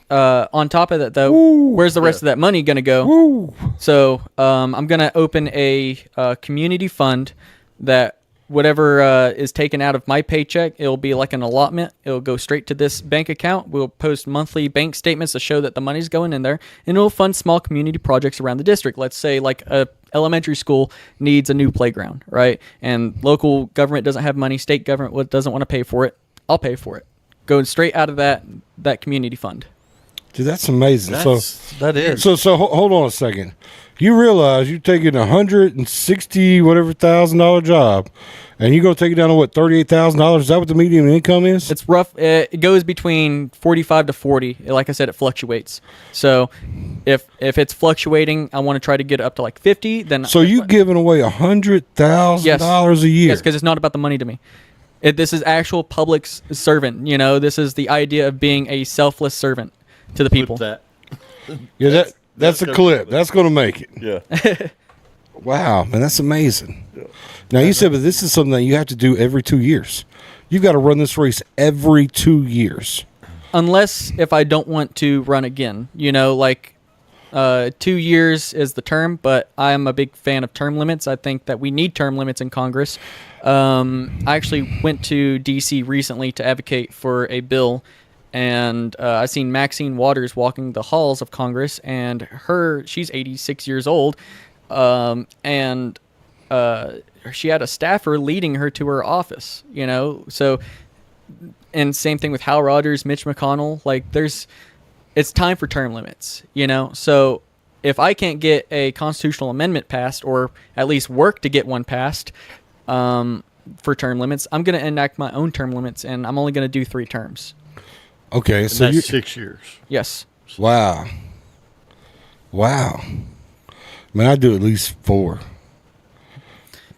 on top of that, though, where's the rest of that money going to go? Woo. So, I'm going to open a community fund that whatever is taken out of my paycheck, it'll be like an allotment. It'll go straight to this bank account. We'll post monthly bank statements to show that the money's going in there, and it'll fund small community projects around the district. Let's say like a elementary school needs a new playground, right? And local government doesn't have money, state government doesn't want to pay for it. I'll pay for it. Going straight out of that community fund. Dude, that's amazing. That is. So hold on a second. You realize you're taking $160,000 job, and you go take it down to what, $38,000? Is that what the median income is? It's rough. It goes between 45 to 40. Like I said, it fluctuates. So if it's fluctuating, I want to try to get it up to like 50. Then so you giving away $100,000 a year? Yes, because it's not about the money to me. This is actual public servant. This is the idea of being a selfless servant to the people. Yeah, that's a clip. That's going to make it. Yeah. Wow, man, that's amazing. Yeah. Now, you said, but this is something that you have to do every 2 years. You've got to run this race every 2 years. Unless if I don't want to run again, 2 years is the term, but I am a big fan of term limits. I think that we need term limits in Congress. I actually went to D.C. recently to advocate for a bill, and I seen Maxine Waters walking the halls of Congress, and she's 86 years old, and she had a staffer leading her to her office, so, and same thing with Hal Rogers, Mitch McConnell, like it's time for term limits, so if I can't get a constitutional amendment passed, or at least work to get one passed, for term limits, I'm going to enact my own term limits, and I'm only going to do 3 terms. Okay, and so that's 6 years. Yes. Wow. Man, I do at least 4.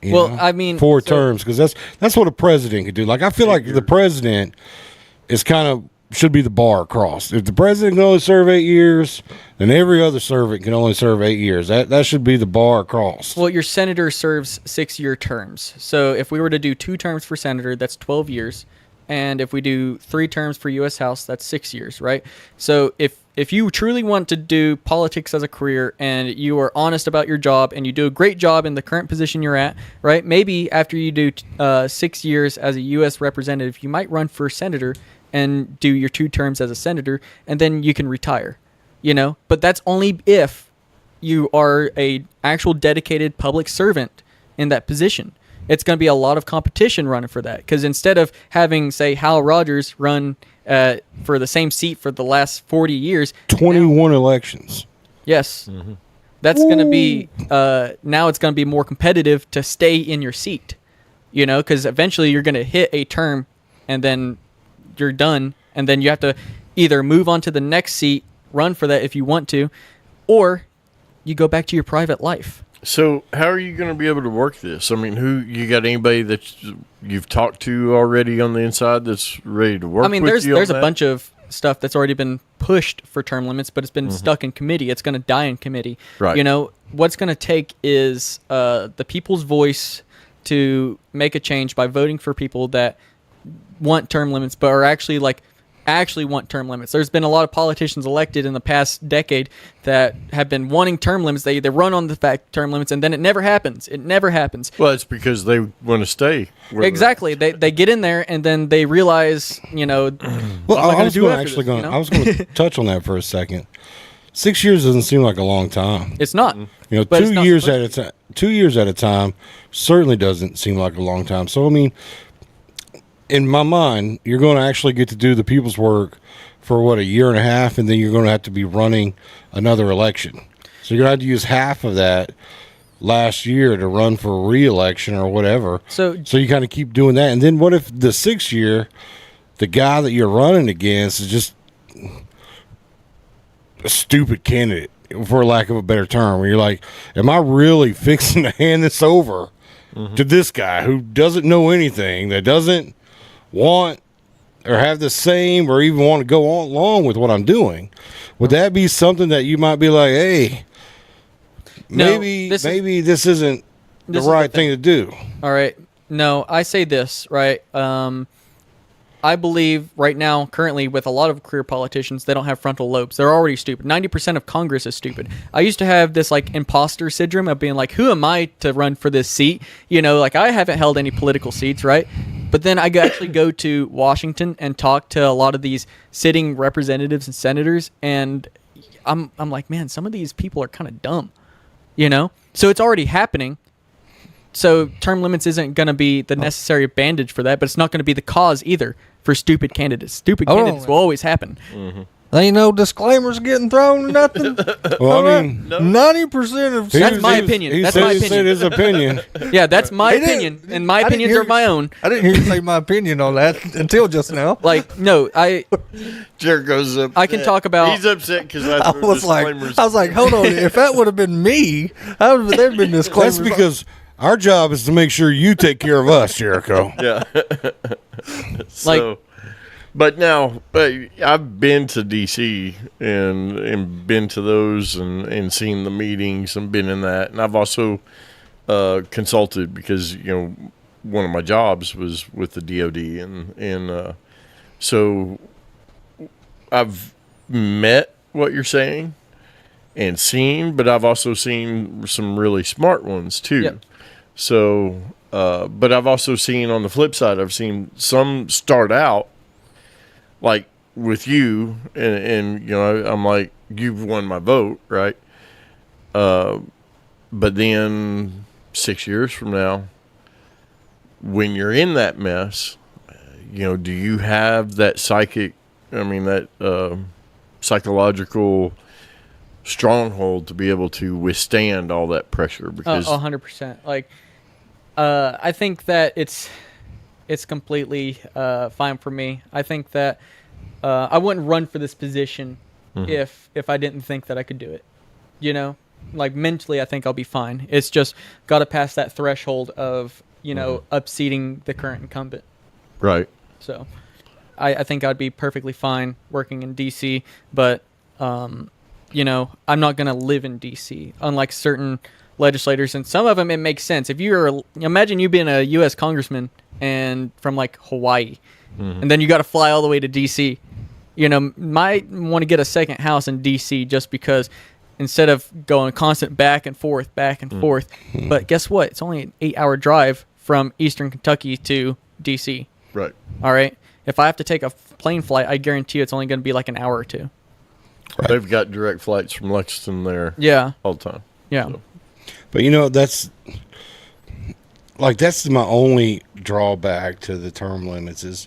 I mean, 4 terms, because that's what a president could do. Like, I feel like the president is should be the bar across. If the president can only serve 8 years, then every other servant can only serve 8 years. That should be the bar across. Well, your senator serves 6-year terms. So if we were to do 2 terms for senator, that's 12 years. And if we do 3 terms for U.S. House, that's 6 years, right? So if you truly want to do politics as a career, and you are honest about your job, and you do a great job in the current position you're at, right? Maybe after you do 6 years as a U.S. representative, you might run for senator and do your 2 terms as a senator, and then you can retire, But that's only if you are a actual dedicated public servant in that position. It's going to be a lot of competition running for that, because instead of having, say, Hal Rogers run for the same seat for the last 40 years. 21 elections. Yes. Mm-hmm. That's going to be, now it's going to be more competitive to stay in your seat, because eventually you're going to hit a term, and then you're done, and then you have to either move on to the next seat, run for that if you want to, or you go back to your private life. So how are you going to be able to work this? I mean, you got anybody that you've talked to already on the inside that's ready to work? I mean, there's a bunch of stuff that's already been pushed for term limits, but it's been stuck in committee. It's going to die in committee. Right. What's going to take is the people's voice to make a change by voting for people that want term limits, but are actually want term limits. There's been a lot of politicians elected in the past decade that have been wanting term limits. They run on the fact term limits, and then it never happens. Well, it's because they want to stay. Exactly. They get in there, and then they realize, well, I was going to touch on that for a second. 6 years doesn't seem like a long time. It's not. 2 years at a time. 2 years at a time certainly doesn't seem like a long time. So I mean, in my mind, you're going to actually get to do the people's work for a year and a half, and then you're going to have to be running another election. So you're going to have to use half of that last year to run for a re-election or whatever. So you kind of keep doing that. And then what if the 6th year, the guy that you're running against is just a stupid candidate, for lack of a better term, where you're like, am I really fixing to hand this over to this guy who doesn't know anything, that doesn't want or have the same or even want to go on along with what I'm doing? Would that be something that you might be like, hey, maybe this isn't the right thing to do? All right. No, I say this, right? I believe right now, currently, with a lot of career politicians, they don't have frontal lobes. They're already stupid. 90% of Congress is stupid. I used to have this imposter syndrome of being like, who am I to run for this seat? I haven't held any political seats, right? But then I actually go to Washington and talk to a lot of these sitting representatives and senators, and I'm like, man, some of these people are kind of dumb, So it's already happening. So term limits isn't going to be the necessary bandage for that, but it's not going to be the cause either for stupid candidates. Stupid candidates will always happen. Mm-hmm. Ain't no disclaimers getting thrown or nothing. Well, I mean, 90% of... That's my opinion. He said his opinion. Yeah, that's my opinion, and my opinions are my own. I didn't hear you say my opinion on that until just now. No, Jericho's upset. I can talk about... He's upset because I was like, hold on. If that would have been me, there'd been disclaimers. That's because our job is to make sure you take care of us, Jericho. Yeah. But I've been to D.C. and been to those and seen the meetings and been in that. And I've also consulted because, one of my jobs was with the DOD. And so I've met what you're saying. and seen, but I've also seen some really smart ones too. Yep. So, but I've also seen on the flip side, I've seen some start out like with you, and I'm like, you've won my vote, right? But then 6 years from now, when you're in that mess, do you have that psychological stronghold to be able to withstand all that pressure? Because 100%. Like, I think that it's completely fine for me. I think that I wouldn't run for this position if I didn't think that I could do it. Like mentally, I think I'll be fine. It's just got to pass that threshold of upseating the current incumbent. Right. So, I think I'd be perfectly fine working in DC, but I'm not gonna live in DC. Unlike certain legislators, and some of them, it makes sense. If imagine you being a U.S. congressman and from like Hawaii, and then you got to fly all the way to DC. Might want to get a second house in DC just because instead of going constant back and forth. But guess what? It's only an 8-hour drive from Eastern Kentucky to DC. Right. All right. If I have to take a plane flight, I guarantee you it's only going to be like an hour or two. Right. They've got direct flights from Lexington there. Yeah. All the time. Yeah. So. But that's my only drawback to the term limits is,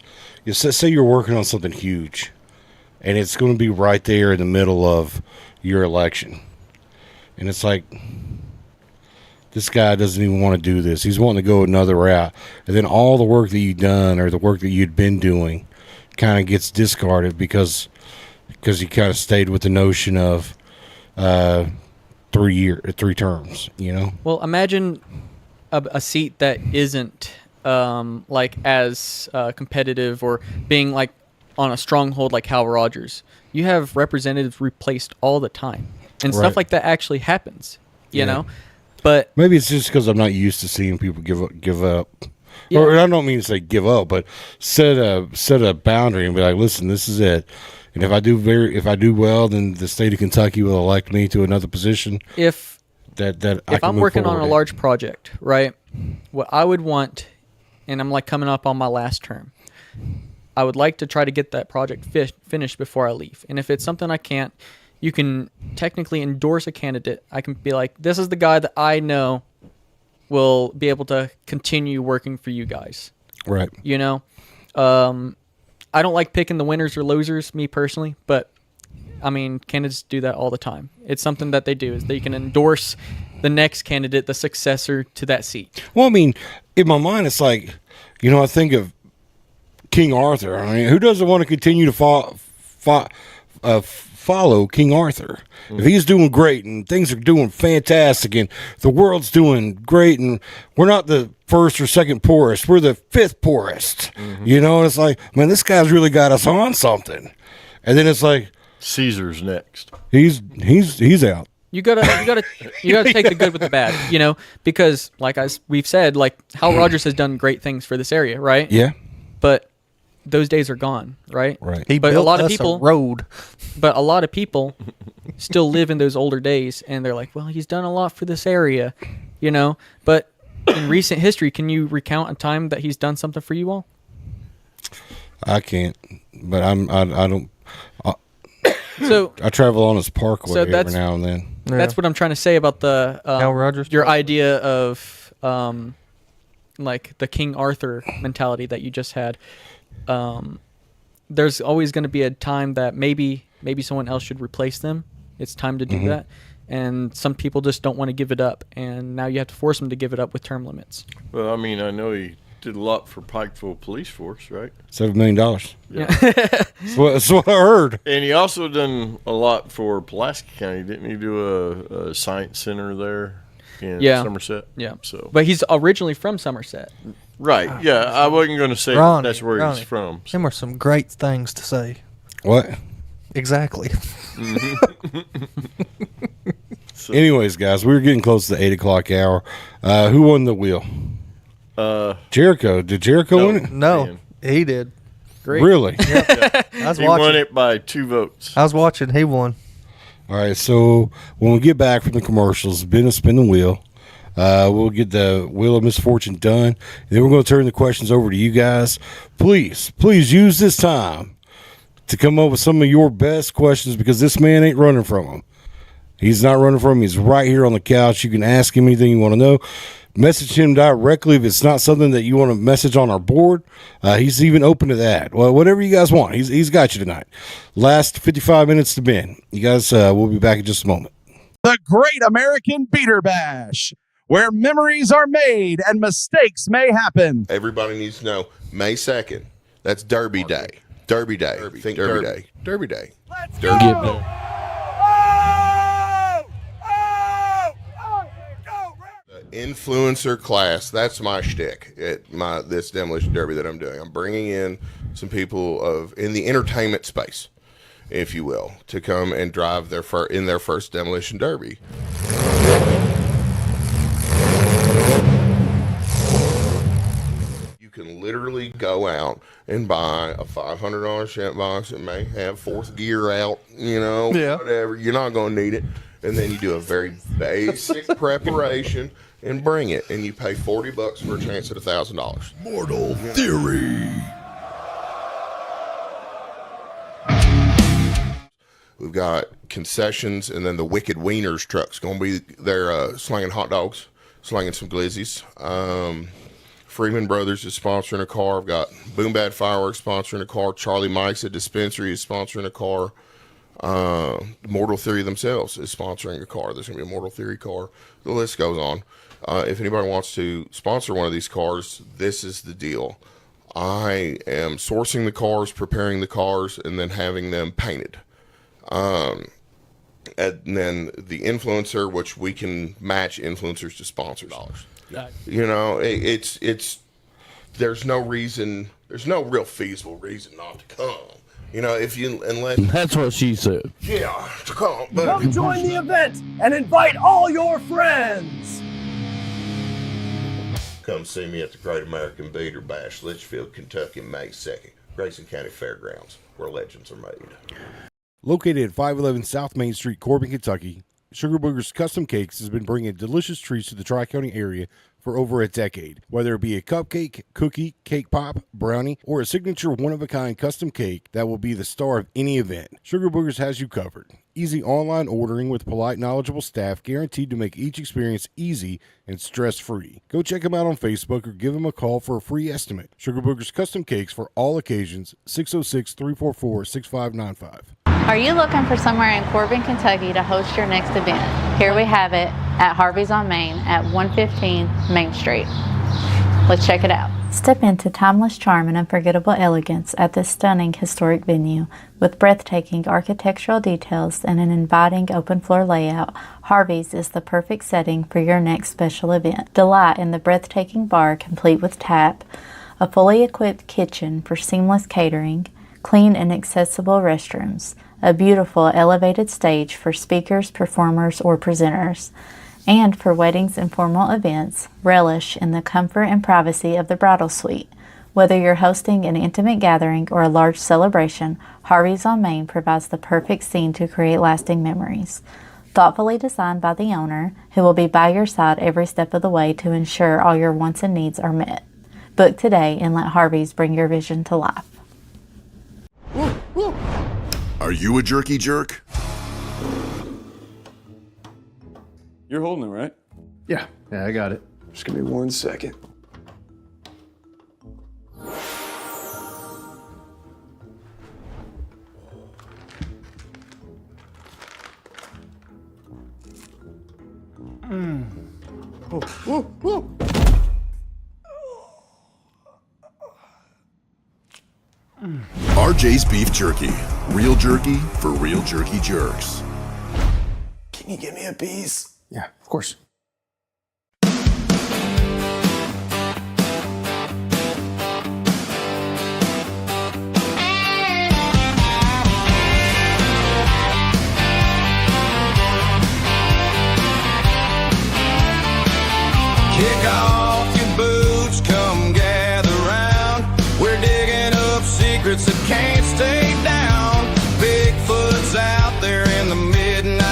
say you're working on something huge, and it's going to be right there in the middle of your election, and it's like, this guy doesn't even want to do this. He's wanting to go another route, and then all the work that you've done or the work that you'd been doing kind of gets discarded because you kind of stayed with the notion of 3 terms. Well, imagine a seat that isn't like as competitive or being like on a stronghold like Hal Rogers. You have representatives replaced all the time, and stuff like that actually happens. You know. But maybe it's just because I'm not used to seeing people give up. Yeah. Or I don't mean to say give up, but set a boundary and be like, listen, this is it. And if I do well, then the state of Kentucky will elect me to another position. If I I'm working on a large project, right? What I would want, and I'm like coming up on my last term, I would like to try to get that project finished before I leave. And if it's something I can't, you can technically endorse a candidate. I can be like, this is the guy that I know will be able to continue working for you guys. Right. I don't like picking the winners or losers, me personally, but I mean, candidates do that all the time. It's something that they do, is they can endorse the next candidate, the successor to that seat. Well, I mean, in my mind, it's like, I think of King Arthur. I mean, who doesn't want to continue to follow King Arthur? If he's doing great and things are doing fantastic and the world's doing great and we're not the first or second poorest, we're the 5th poorest. It's like, man, this guy's really got us on something. And then it's like, Caesar's next. He's out. You gotta take the good with the bad, because like we've said, like Hal Rogers has done great things for this area, right? Yeah. But those days are gone, right? Right. He but built a lot of us people a road. But a lot of people still live in those older days, and they're like, well, he's done a lot for this area, But in recent history, can you recount a time that he's done something for you all? I can't, but I don't. So I travel on his parkway so every now and then. That's what I'm trying to say about the Hal Rogers. your idea of like the King Arthur mentality that you just had. There's always going to be a time that maybe someone else should replace them. It's time to do that. And some people just don't want to give it up. And now you have to force them to give it up with term limits. Well, I mean, I know he did a lot for Pikeville Police Force, right? $7 million. Yeah. That's what I heard. And he also done a lot for Pulaski County. Didn't he do a science center there in Somerset? Yeah. So, but he's originally from Somerset. Right. Yeah. I wasn't going to say that's where he's from. Them were some great things to say. What? Exactly. So, anyways, guys, we were getting close to the 8 o'clock hour. Who won the wheel? Jericho. Did Jericho win it? No, Man. he did. Great. Really? I was he watching. won it by 2 votes. I was watching. He won. All right, so when we get back from the commercials, Ben will spin the wheel. We'll get the Wheel of Misfortune done. And then we're going to turn the questions over to you guys. Please use this time to come up with some of your best questions, because this man ain't running from them. He's not running from them. He's right here on the couch. You can ask him anything you want to know. Message him directly if it's not something that you want to message on our board. He's even open to that. Well, whatever you guys want, he's got you tonight. Last 55 minutes to Ben. You guys, we'll be back in just a moment. The Great American Beater Bash, where memories are made and mistakes may happen. Everybody needs to know May 2nd. That's Derby Day. Derby Day. Think Derby Day. Derby Day. Let's Derby go! Day. Influencer class, that's my shtick at this demolition derby that I'm doing. I'm bringing in some people in the entertainment space, if you will, to come and drive their first demolition derby. You can literally go out and buy a $500 shunt box that may have fourth gear out, whatever. You're not going to need it. And then you do a very basic preparation and bring it, and you pay $40 for a chance at $1,000. Mortal Theory. We've got concessions, and then the Wicked Wieners truck's going to be there slinging hot dogs, slinging some glizzies. Freeman Brothers is sponsoring a car. I've got Boom Bad Fireworks sponsoring a car. Charlie Mike's at Dispensary is sponsoring a car. Mortal Theory themselves is sponsoring a car. There's going to be a Mortal Theory car. The list goes on. If anybody wants to sponsor one of these cars, this is the deal. I am sourcing the cars, preparing the cars, and then having them painted. And then the influencer, which we can match influencers to sponsors. It's there's no real feasible reason not to come. Unless that's what she said. Yeah, come join the event and invite all your friends. Come see me at the Great American Beater Bash, Litchfield, Kentucky, May 2nd. Grayson County Fairgrounds, where legends are made. Located at 511 South Main Street, Corbin, Kentucky, Sugar Booger's Custom Cakes has been bringing delicious treats to the Tri-County area for over a decade. Whether it be a cupcake, cookie, cake pop, brownie, or a signature one-of-a-kind custom cake that will be the star of any event, Sugar Boogers has you covered. Easy online ordering with polite, knowledgeable staff guaranteed to make each experience easy and stress-free. Go check them out on Facebook or give them a call for a free estimate. Sugar Boogers Custom Cakes for all occasions, 606-344-6595. Are you looking for somewhere in Corbin, Kentucky to host your next event? Here we have it at Harvey's on Main at 115 Main Street. Let's check it out. Step into timeless charm and unforgettable elegance at this stunning historic venue. With breathtaking architectural details and an inviting open floor layout, Harvey's is the perfect setting for your next special event. Delight in the breathtaking bar complete with tap, a fully equipped kitchen for seamless catering, clean and accessible restrooms, a beautiful elevated stage for speakers, performers, or presenters. And for weddings and formal events, relish in the comfort and privacy of the bridal suite. Whether you're hosting an intimate gathering or a large celebration, Harvey's on Main provides the perfect scene to create lasting memories. Thoughtfully designed by the owner, who will be by your side every step of the way to ensure all your wants and needs are met. Book today and let Harvey's bring your vision to life. Are you a jerky jerk? You're holding it, right? Yeah, I got it. Just give me 1 second. RJ's Beef Jerky. Real jerky for real jerky jerks. Can you give me a piece? Yeah, of course. Kick off your boots, come gather round. We're digging up secrets that can't stay down. Bigfoot's out there in the midnight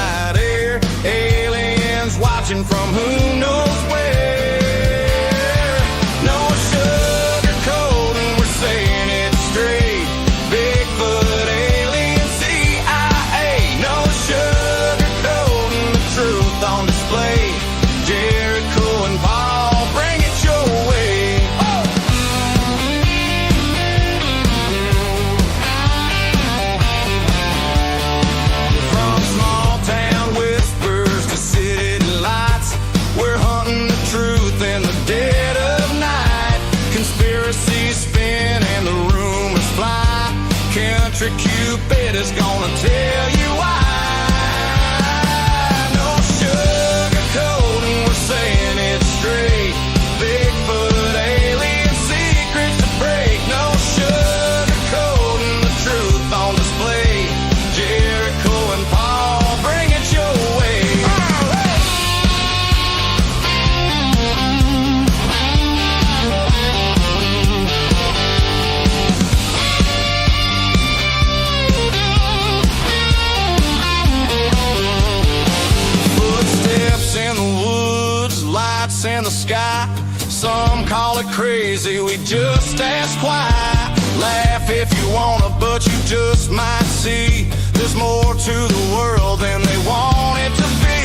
Electric Cupid is gonna tell you why. No sugarcoating, we're saying it straight. Bigfoot, alien secrets to break. No sugarcoating, the truth on display. Jericho and Paul, bring it your way. Footsteps in the woods, lights in the sky. Some call it crazy, we just ask why. Laugh if you wanna, but you just might see there's more to the world than they want it to be.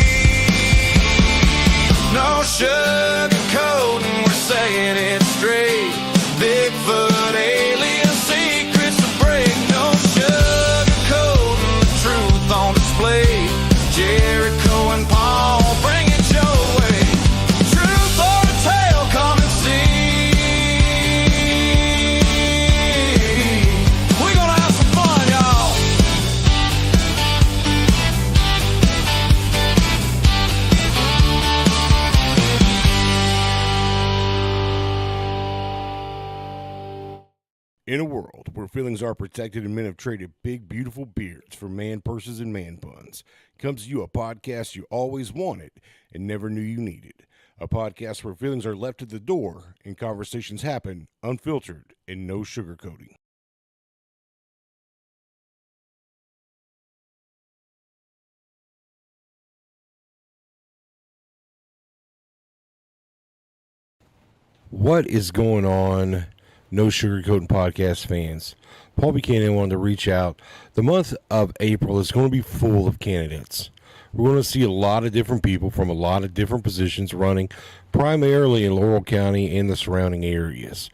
No sugarcoating, we're saying it straight. Bigfoot, alien secrets to break. No sugarcoating, the truth on display. Jericho and Paul, bring it your way. Truth or a tale, come and see. We're gonna have some fun, y'all. In a world where feelings are protected and men have traded big, beautiful beards for man purses and man buns, comes to you a podcast you always wanted and never knew you needed. A podcast where feelings are left at the door and conversations happen unfiltered and no sugarcoating. What is going on, No Sugarcoating Podcast fans? Paul Buchanan wanted to reach out. The month of April is going to be full of candidates. We're going to see a lot of different people from a lot of different positions running, primarily in Laurel County and the surrounding areas.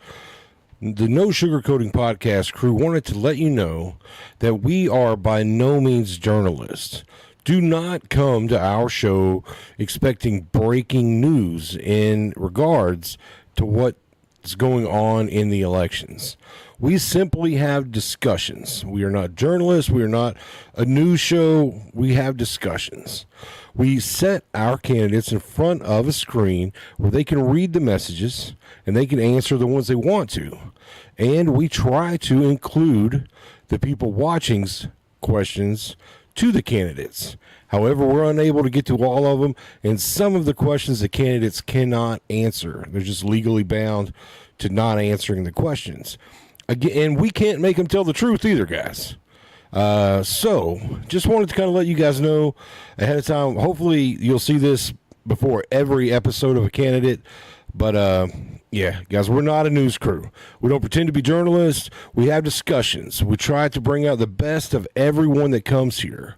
The No Sugarcoating Podcast crew wanted to let you know that we are by no means journalists. Do not come to our show expecting breaking news in regards to what's going on in the elections. We simply have discussions. We are not journalists. We are not a news show. We have discussions. We set our candidates in front of a screen where they can read the messages and they can answer the ones they want to. And we try to include the people watching's questions to the candidates. However, we're unable to get to all of them, and some of the questions the candidates cannot answer. They're just legally bound to not answering the questions. Again, and we can't make them tell the truth either, guys. So, just wanted to kind of let you guys know ahead of time. Hopefully, you'll see this before every episode of a candidate. But, yeah, guys, we're not a news crew. We don't pretend to be journalists. We have discussions. We try to bring out the best of everyone that comes here.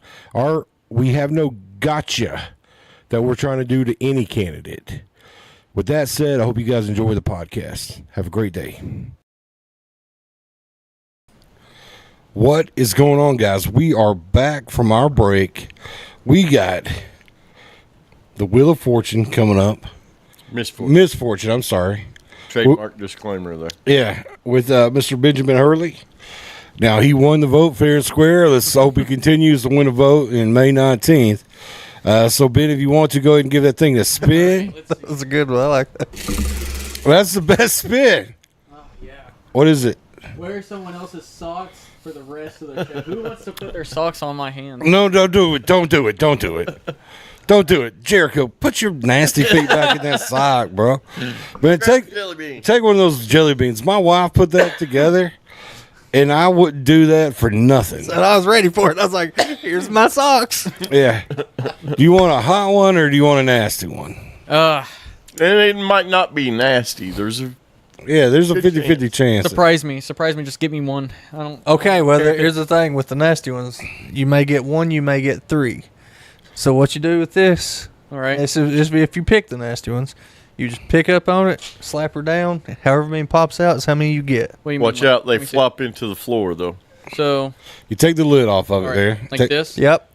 We have no gotcha that we're trying to do to any candidate. With that said, I hope you guys enjoy the podcast. Have a great day. What is going on, guys? We are back from our break. We got the Wheel of Fortune coming up. Misfortune, I'm sorry. Trademark disclaimer there. Yeah, with Mr. Benjamin Hurley. Now, he won the vote fair and square. Let's hope he continues to win a vote in May 19th. So, Ben, if you want to go ahead and give that thing a spin. That was a good one. I like that. Well, that's the best spin. Oh, yeah. What is it? Wear someone else's socks for the rest of the show. Who wants to put their socks on my hand? No, don't do it. Don't do it. Don't do it. Don't do it. Jericho, put your nasty feet back in that sock, bro. Man, take one of those jelly beans. My wife put that together, and I wouldn't do that for nothing. And I was ready for it. I was like, here's my socks. Yeah. Do you want a hot one or do you want a nasty one? And it might not be nasty. There's a 50-50 chance. Surprise me. Just give me one. I don't. Okay, well, here's the thing with the nasty ones. You may get one, you may get three. So what you do with this, all right, this is just if you pick the nasty ones, you just pick up on it, slap her down. However many pops out is how many you get. Watch out, they flop into the floor, though. So you take the lid off of it there. Like this? Yep.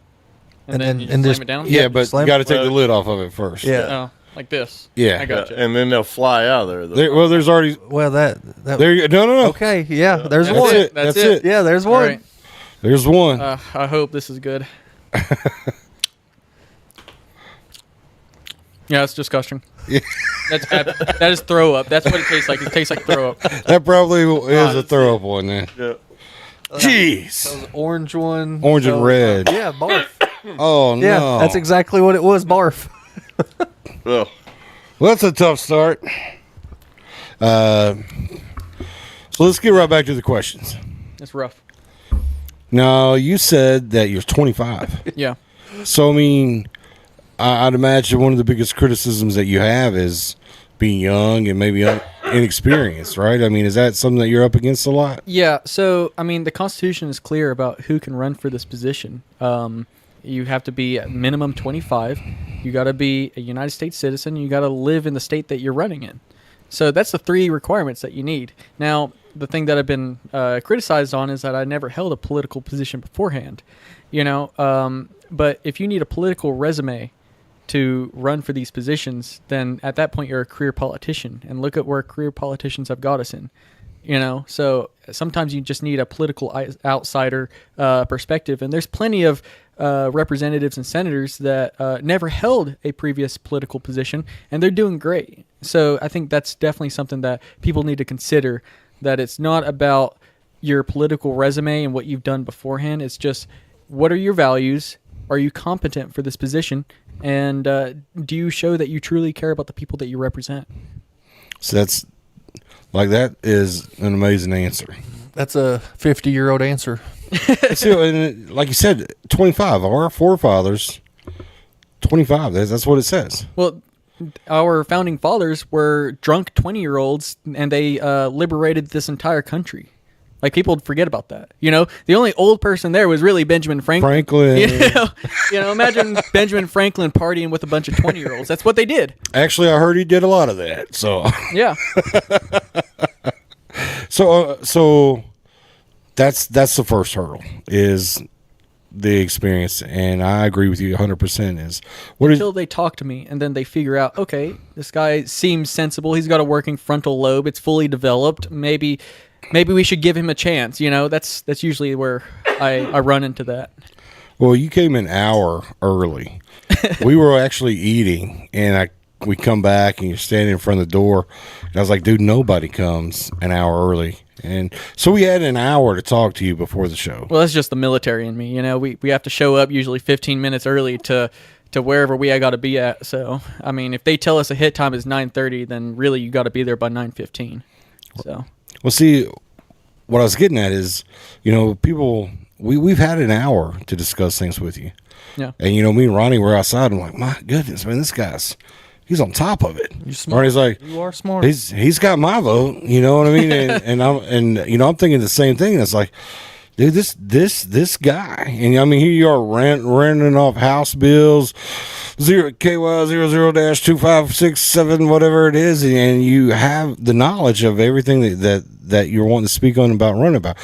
And then you just slam it down? Yeah, but you got to take the lid off of it first. Yeah. Oh, like this. Yeah. I got you. And then they'll fly out of there. There's already... Well, that there you go. No. Okay, yeah, there's That's one. it. That's it. Yeah, there's one. Right. There's one. I hope this is good. Yeah, it's disgusting. That is throw up. That's what it tastes like. It tastes like throw up. That probably is a throw up one then. Yeah. Jeez. That was orange one. Orange and red. Yeah, barf. Oh, Yeah, no. that's exactly what it was, barf. Well, that's a tough start. So let's get right back to the questions. It's rough. Now, you said that you're 25. Yeah. So, I mean, I'd imagine one of the biggest criticisms that you have is being young and maybe inexperienced, right? I mean, is that something that you're up against a lot? Yeah. So, I mean, the Constitution is clear about who can run for this position. You have to be at minimum 25. You got to be a United States citizen. You got to live in the state that you're running in. So that's the 3 requirements that you need. Now, the thing that I've been criticized on is that I never held a political position beforehand, but if you need a political resume to run for these positions, then at that point you're a career politician, and look at where career politicians have got us in, so sometimes you just need a political outsider perspective, and there's plenty of representatives and senators that never held a previous political position, and they're doing great. So I think that's definitely something that people need to consider, that it's not about your political resume and what you've done beforehand. It's just, what are your values? Are you competent for this position? And do you show that you truly care about the people that you represent? So that is an amazing answer. That's a 50-year-old answer. So, and like you said, 25. Our forefathers, 25. That's what it says. Well, our founding fathers were drunk 20-year-olds, and they liberated this entire country. Like, people forget about that. The only old person there was really Benjamin Franklin. Imagine Benjamin Franklin partying with a bunch of 20-year-olds. That's what they did. Actually, I heard he did a lot of that. So yeah. So that's the first hurdle, is the experience, and I agree with you 100%. Until they talk to me and then they figure out, okay, this guy seems sensible. He's got a working frontal lobe. It's fully developed. Maybe we should give him a chance. That's usually where I run into that. Well, you came an hour early. We were actually eating, and we come back, and you're standing in front of the door. And I was like, dude, nobody comes an hour early. And so we had an hour to talk to you before the show. Well, that's just the military in me. We have to show up usually 15 minutes early to wherever I got to be at. So, I mean, if they tell us a hit time is 9:30, then really you got to be there by 9:15. So. Well, see, what I was getting at is, people, we've had an hour to discuss things with you. Yeah. And, me and Ronnie were outside. And I'm like, my goodness, man, this guy's, he's on top of it. You're smart. Ronnie's like, you are smart. He's got my vote. You know what I mean? and I'm thinking the same thing. It's like, dude, this guy. And I mean, here you are renting off house bills, KY00-2567, whatever it is, and you have the knowledge of everything that you're wanting to speak on about, run about.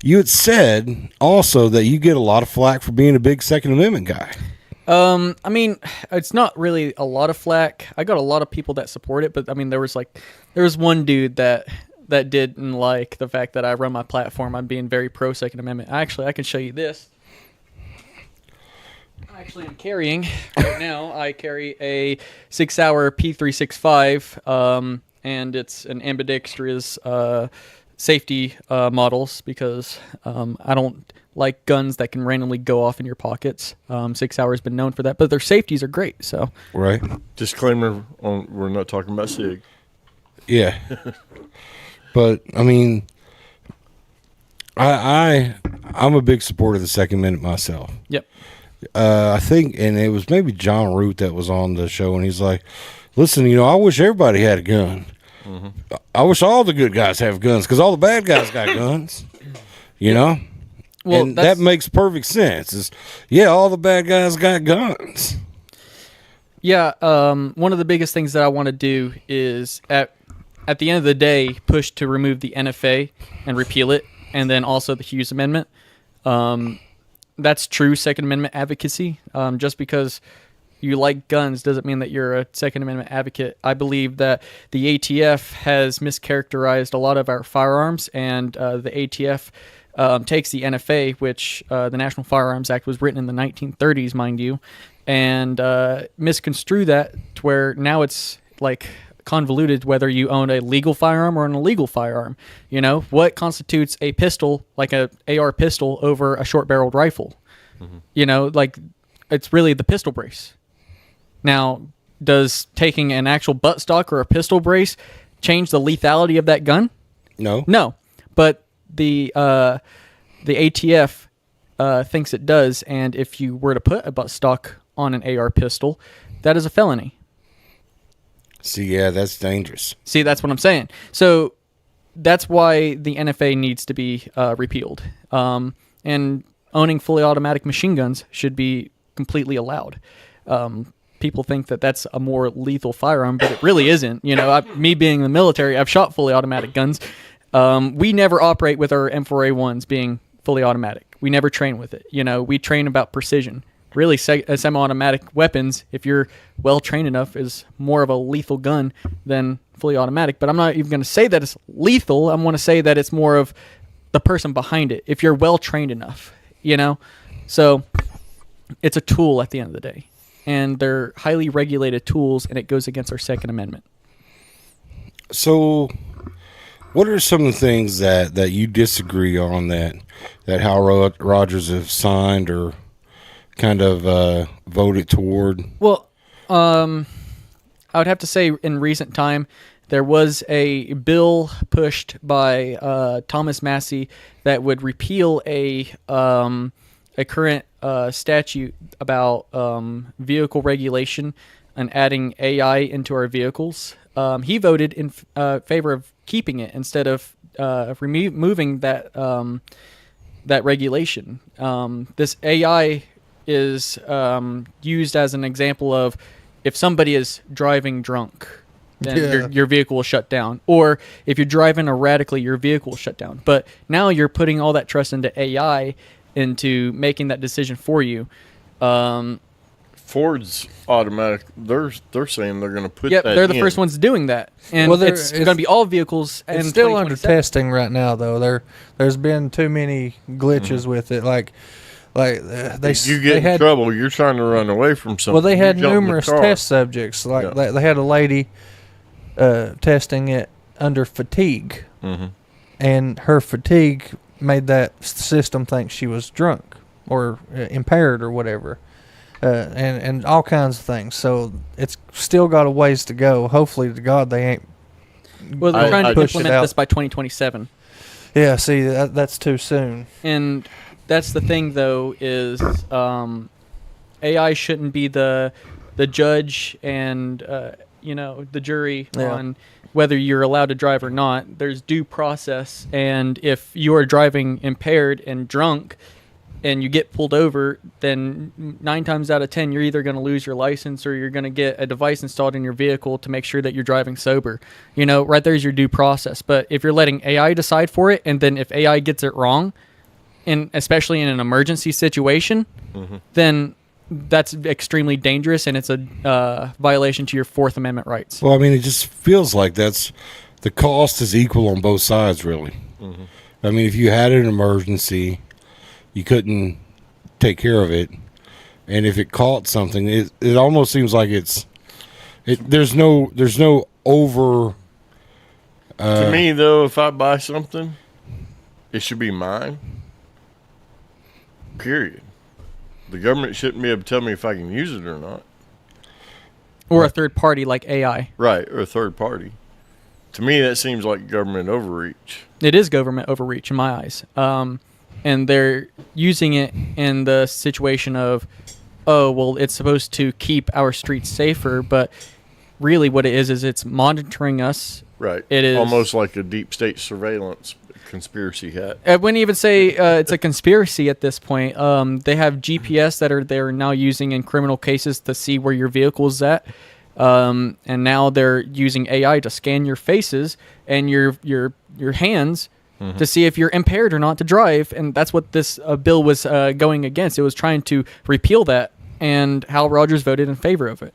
You had said also that you get a lot of flack for being a big Second Amendment guy. I mean, it's not really a lot of flack. I got a lot of people that support it, but I mean, there was one dude that didn't like the fact that I run my platform on being very pro Second Amendment. Actually, I can show you this. Actually, I'm carrying right now. I carry a 6-hour P365, and it's an ambidextrous safety models, because I don't like guns that can randomly go off in your pockets. 6 hours been known for that, but their safeties are great. So right. Disclaimer: we're not talking about SIG. Yeah. But I mean, I'm a big supporter of the Second Amendment myself. Yep. I think, and it was maybe John Root that was on the show, and he's like, "Listen, I wish everybody had a gun. Mm-hmm. I wish all the good guys have guns, because all the bad guys got guns. Well, and that makes perfect sense. All the bad guys got guns. Yeah. One of the biggest things that I want to do is at the end of the day, push to remove the NFA and repeal it, and then also the Hughes Amendment. That's true Second Amendment advocacy. Just because you like guns doesn't mean that you're a Second Amendment advocate. I believe that the ATF has mischaracterized a lot of our firearms, and the ATF takes the NFA, which the National Firearms Act was written in the 1930s, mind you, and misconstrue that to where now it's like convoluted whether you own a legal firearm or an illegal firearm. You know, what constitutes a pistol, like a AR pistol, over a short-barreled rifle? You know, like, it's really the pistol brace. Now, does taking an actual buttstock or a pistol brace change the lethality of that gun? No. But the ATF thinks it does, and if you were to put a buttstock on an AR pistol, that is a felony. See, yeah, that's dangerous. See, that's what I'm saying. So that's why the NFA needs to be repealed. And owning fully automatic machine guns should be completely allowed. People think that that's a more lethal firearm, but it really isn't. You know, me being in the military, I've shot fully automatic guns. We never operate with our M4A1s being fully automatic. We never train with it. You know, we train about precision. Really, semi-automatic weapons, if you're well trained enough, is more of a lethal gun than fully automatic. But I'm not even going to say that it's lethal. I'm going to say that it's more of the person behind it, if you're well trained enough, you know? So it's a tool at the end of the day. And they're highly regulated tools, and it goes against our Second Amendment. So what are some of the things that you disagree on that Hal Rogers have signed or kind of voted toward? Well, I would have to say in recent time, there was a bill pushed by Thomas Massey that would repeal a current statute about vehicle regulation and adding AI into our vehicles. He voted in favor of keeping it instead of removing that that regulation. This AI is used as an example of if somebody is driving drunk, then your vehicle will shut down. Or if you're driving erratically, your vehicle will shut down. But now you're putting all that trust into AI, into making that decision for you. Ford's automatic. They're saying they're going to put that they're the first ones doing that. And it's going to be all vehicles. It's still under testing right now, though. There's been too many glitches with it. You get in trouble. You're trying to run away from something. Well, they had numerous test subjects. They had a lady testing it under fatigue, and her fatigue made that system think she was drunk or impaired or whatever, and all kinds of things. So it's still got a ways to go. Hopefully, to God, they ain't. Well, they're trying to implement this by 2027. Yeah, see, that's too soon. And that's the thing, though, is AI shouldn't be the judge and the jury on whether you're allowed to drive or not. There's due process, and if you are driving impaired and drunk and you get pulled over, then 9 times out of 10 you're either going to lose your license or you're going to get a device installed in your vehicle to make sure that you're driving sober. You know, right there's your due process. But if you're letting AI decide for it, and then if AI gets it wrong, and especially in an emergency situation, then that's extremely dangerous, and it's a violation to your Fourth Amendment rights. Well, I mean, it just feels like the cost is equal on both sides, really. I mean, if you had an emergency, you couldn't take care of it, and if it caught something, it almost seems like there's no over. To me, though, if I buy something, it should be mine. Period. The government shouldn't be able to tell me if I can use it or not. Or a third party like AI. Right, or a third party. To me, that seems like government overreach. It is government overreach in my eyes. And they're using it in the situation of, oh, well, it's supposed to keep our streets safer, but really what it is it's monitoring us. Right. It is almost like a deep state surveillance conspiracy hat. I wouldn't even say it's a conspiracy at this point. They have GPS that they're now using in criminal cases to see where your vehicle is at. And now they're using AI to scan your faces and your hands to see if you're impaired or not to drive. And that's what this bill was going against. It was trying to repeal that, and Hal Rogers voted in favor of it.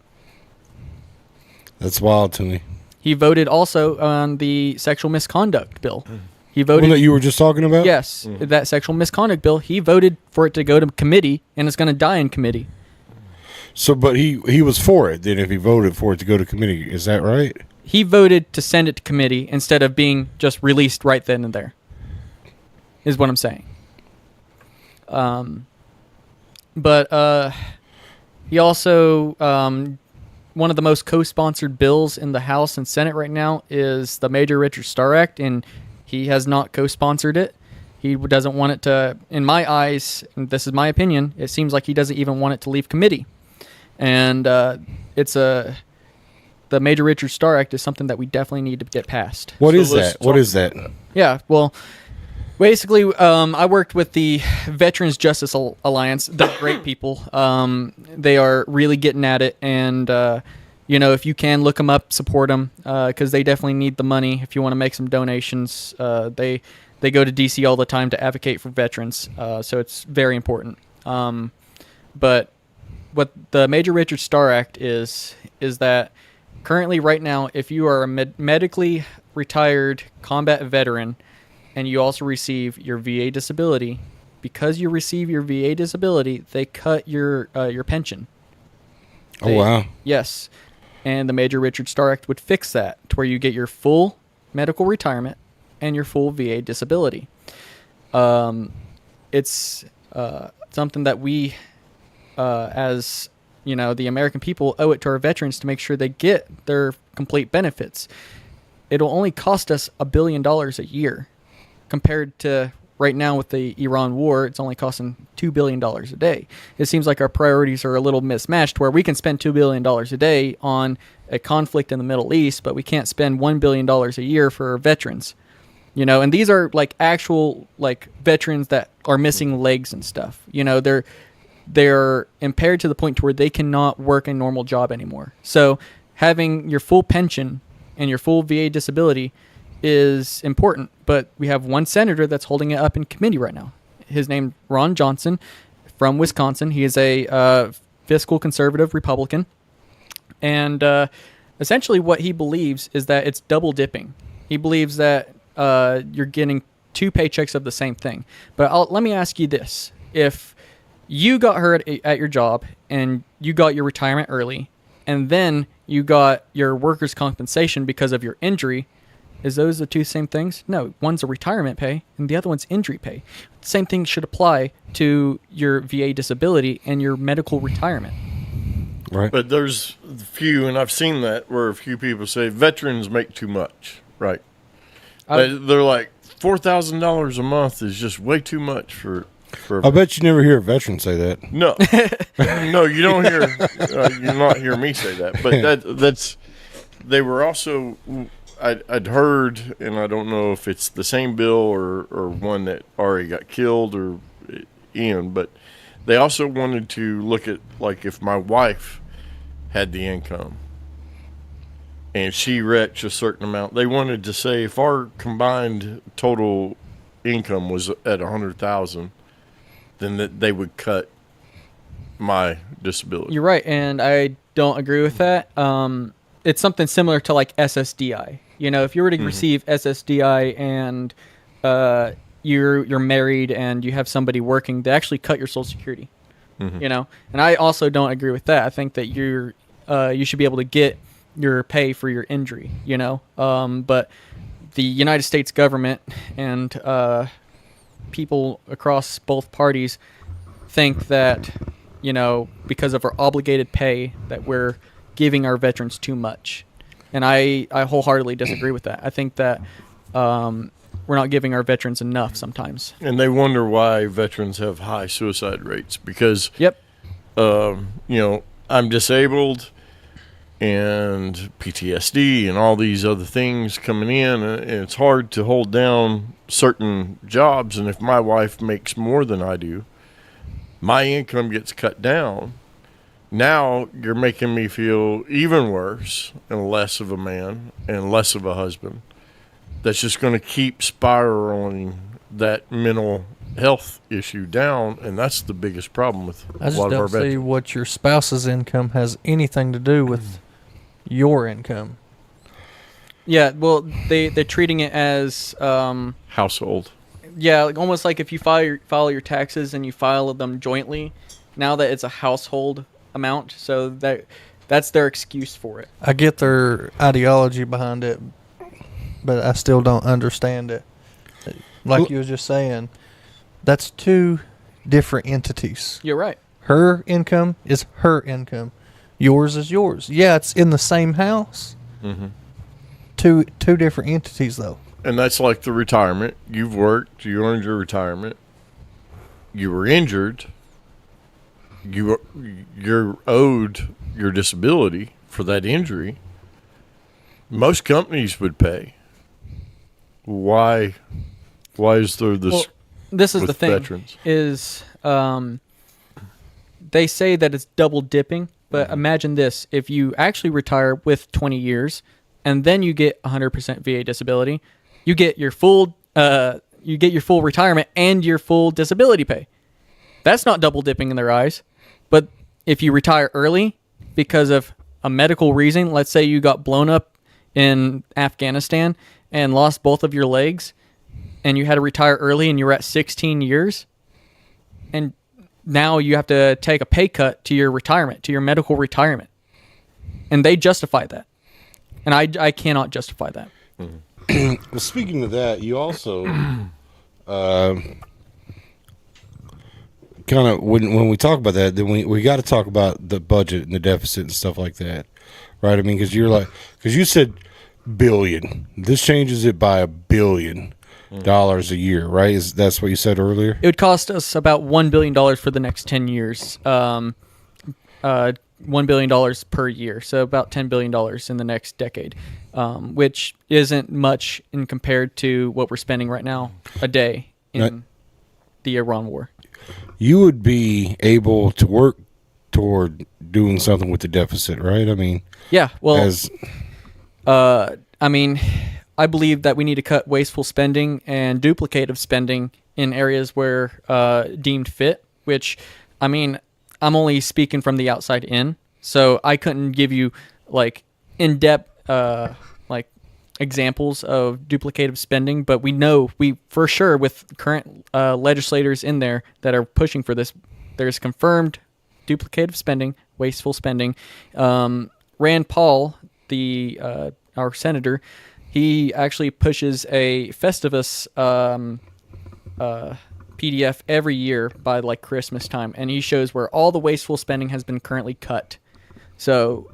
That's wild to me. He voted also on the sexual misconduct bill. He voted. One that you were just talking about? Yes, that sexual misconduct bill. He voted for it to go to committee, and it's going to die in committee. So, but he was for it. Then, if he voted for it to go to committee, is that right? He voted to send it to committee instead of being just released right then and there. Is what I'm saying. But he also one of the most co-sponsored bills in the House and Senate right now is the Major Richard Starr Act, and he has not co-sponsored it. He doesn't want it to, in my eyes, and this is my opinion, it seems like he doesn't even want it to leave committee. And the Major Richard Starr Act is something that we definitely need to get passed. What is that? Yeah, well, basically, I worked with the Veterans Justice Alliance. They're great people. They are really getting at it, and if you can, look them up, support them, because they definitely need the money. If you want to make some donations, they go to DC all the time to advocate for veterans, so it's very important. But what the Major Richard Starr Act is that currently, right now, if you are a medically retired combat veteran and you also receive your VA disability, because you receive your VA disability, they cut your pension. Oh, wow. Yes. And the Major Richard Starr Act would fix that to where you get your full medical retirement and your full VA disability. It's something that we, as the American people, owe it to our veterans to make sure they get their complete benefits. It'll only cost us $1 billion a year, compared to right now with the Iran war. It's only costing $2 billion a day. It seems like our priorities are a little mismatched, where we can spend $2 billion a day on a conflict in the Middle East, but we can't spend $1 billion a year for veterans. And these are like actual veterans that are missing legs and stuff. They're impaired to the point to where they cannot work a normal job anymore. So having your full pension and your full VA disability is important. But we have one senator that's holding it up in committee right now. His name Ron Johnson from Wisconsin. He is a fiscal conservative Republican. And essentially what he believes is that it's double dipping. He believes that you're getting two paychecks of the same thing. But let me ask you this. If you got hurt at your job and you got your retirement early, and then you got your workers' compensation because of your injury, is those the two same things? No, one's a retirement pay and the other one's injury pay. Same thing should apply to your VA disability and your medical retirement. Right. But there's a few, and I've seen that, where a few people say veterans make too much, right? They're like, $4,000 a month is just way too much for I bet you never hear a veteran say that. No. No, you don't hear, you not hear me say that. But that's, they were also, I'd heard, and I don't know if it's the same bill or one that already got killed or in, but they also wanted to look at, like, if my wife had the income and she reached a certain amount, they wanted to say if our combined total income was at $100,000, then that they would cut my disability. You're right, and I don't agree with that. It's something similar to like SSDI. If you were to receive SSDI and you're married and you have somebody working, they actually cut your Social Security. And I also don't agree with that. I think that you should be able to get your pay for your injury. But the United States government and people across both parties think that, because of our obligated pay, that we're giving our veterans too much. And I wholeheartedly disagree with that. I think that we're not giving our veterans enough sometimes. And they wonder why veterans have high suicide rates because, I'm disabled and PTSD and all these other things coming in, and it's hard to hold down certain jobs. And if my wife makes more than I do, my income gets cut down. Now you're making me feel even worse and less of a man and less of a husband. That's just going to keep spiraling that mental health issue down, and that's the biggest problem with a lot of our veterans. I just don't see what your spouse's income has anything to do with your income. Yeah, well, they're treating it as household. Yeah, like almost like if you file your taxes and you file them jointly, now that it's a household amount, so that's their excuse for it. I get their ideology behind it, but I still don't understand it. Like you was just saying, that's two different entities. You're right. Her income is her income. Yours is yours. Yeah, it's in the same house. Mm-hmm. Two different entities, though. And that's like the retirement. You've worked. You earned your retirement. You were injured. You're owed your disability for that injury. Most companies would pay. Why is there this? Well, this is with the thing. Veterans? Is they say that it's double dipping, but imagine this: if you actually retire with 20 years, and then you get 100% VA disability, you get your full retirement and your full disability pay. That's not double dipping in their eyes. But if you retire early because of a medical reason, let's say you got blown up in Afghanistan and lost both of your legs, and you had to retire early and you were at 16 years, and now you have to take a pay cut to your retirement, to your medical retirement. And they justify that. And I cannot justify that. Well, speaking of that, you also kind of when we talk about that, then we got to talk about the budget and the deficit and stuff like that, right? I mean, because you said billion. This changes it by $1 billion a year, right? That's what you said earlier? It would cost us about $1 billion for the next 10 years. $1 billion per year, so about $10 billion in the next decade, which isn't much in compared to what we're spending right now a day in the Iran war. You would be able to work toward doing something with the deficit, right? I mean, yeah. Well, I believe that we need to cut wasteful spending and duplicative spending in areas where deemed fit. Which, I mean, I'm only speaking from the outside in, so I couldn't give you like in-depth examples of duplicative spending, but we for sure with current legislators in there that are pushing for this, there's confirmed duplicative spending, wasteful spending. Rand Paul, our senator, he actually pushes a Festivus PDF every year by like Christmas time, and he shows where all the wasteful spending has been currently cut. So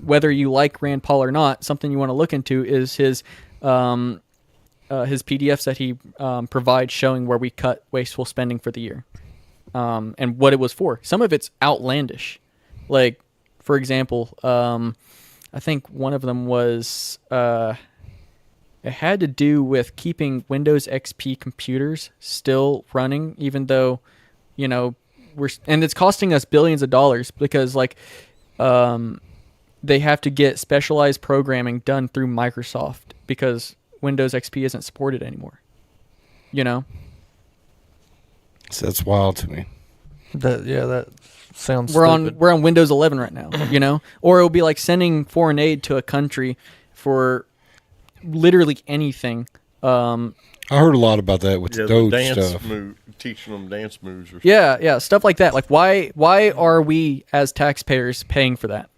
whether you like Rand Paul or not, something you want to look into is his PDFs that he provides showing where we cut wasteful spending for the year, and what it was for. Some of it's outlandish. Like, for example, I think one of them was it had to do with keeping Windows XP computers still running, even though, and it's costing us billions of dollars because they have to get specialized programming done through Microsoft because Windows XP isn't supported anymore. So that's wild to me. That sounds. We're stupid. on Windows 11 right now. Or it would be like sending foreign aid to a country for literally anything. I heard a lot about that with the Doge stuff. Teaching them dance moves. Or yeah, stuff like that. Like, why are we as taxpayers paying for that?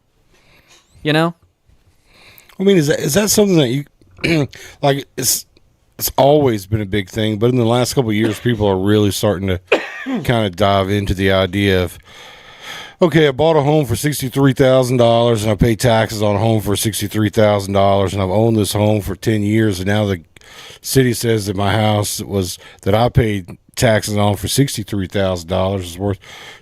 I mean, is that something that you like? It's always been a big thing, but in the last couple of years, people are really starting to kind of dive into the idea of, okay, I bought a home for $63,000 and I pay taxes on a home for $63,000 and I've owned this home for 10 years and now the city says that my house that I paid taxes on for $63,000 is worth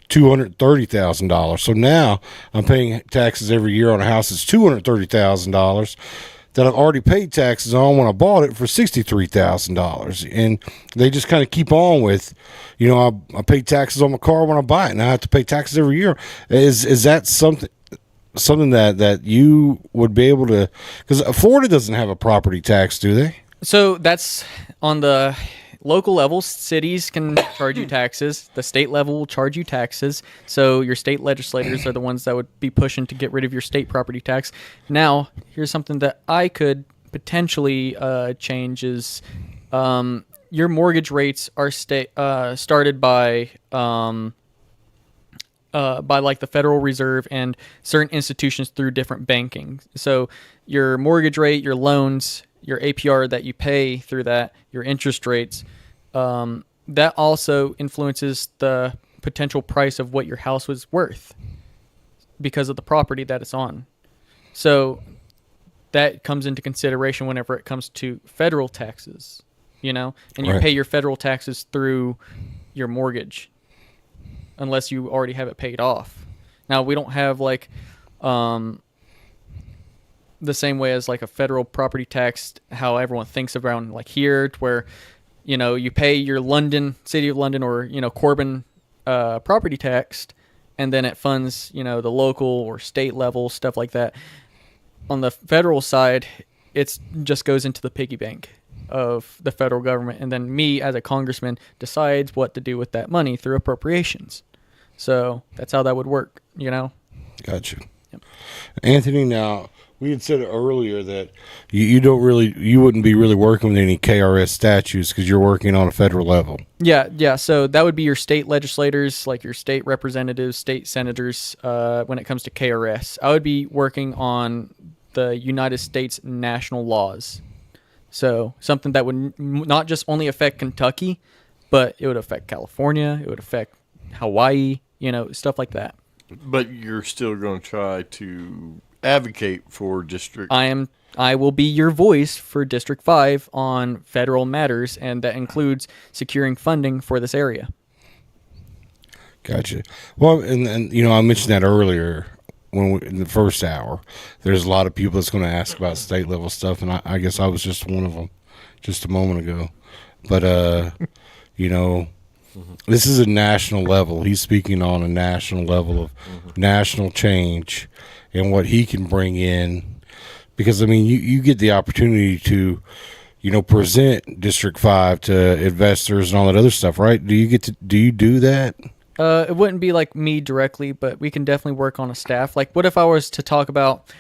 $230,000. So now I'm paying taxes every year on a house that's $230,000 that I've already paid taxes on when I bought it for $63,000. And they just kind of keep on with, I pay taxes on my car when I buy it, and I have to pay taxes every year. Is that something that you would be able to? Because Florida doesn't have a property tax, do they? So that's on the local level. Cities can charge you taxes. The state level will charge you taxes. So your state legislators are the ones that would be pushing to get rid of your state property tax. Now, here's something that I could potentially change is your mortgage rates are started by like the Federal Reserve and certain institutions through different banking. So your mortgage rate, your loans, your APR that you pay through that, your interest rates, that also influences the potential price of what your house was worth because of the property that it's on. So that comes into consideration whenever it comes to federal taxes, you know, and you Right. pay your federal taxes through your mortgage unless you already have it paid off. Now, we don't have like the same way as like a federal property tax, how everyone thinks around like here, to where, you know, you pay your City of London or, you know, Corbin property tax, and then it funds, you know, the local or state level, stuff like that. On the federal side, it just goes into the piggy bank of the federal government, and then me as a congressman decides what to do with that money through appropriations. So that's how that would work, you know. Gotcha. Yep. Anthony, now we had said earlier that you wouldn't be really working with any KRS statutes because you're working on a federal level. Yeah. So that would be your state legislators, like your state representatives, state senators. When it comes to KRS, I would be working on the United States national laws. So something that would not just only affect Kentucky, but it would affect California, it would affect Hawaii, you know, stuff like that. But you're still going to try to advocate for district. I will be your voice for District 5 on federal matters, and that includes securing funding for this area. Gotcha. Well, and you know, I mentioned that earlier in the first hour. There's a lot of people that's going to ask about state level stuff, and I guess I was just one of them just a moment ago. But you know, this is a national level. He's speaking on a national level of national change and what he can bring in. Because, I mean, you get the opportunity to, you know, present District 5 to investors and all that other stuff, right? Do you do that? It wouldn't be like me directly, but we can definitely work on a staff. Like, what if I was to talk about,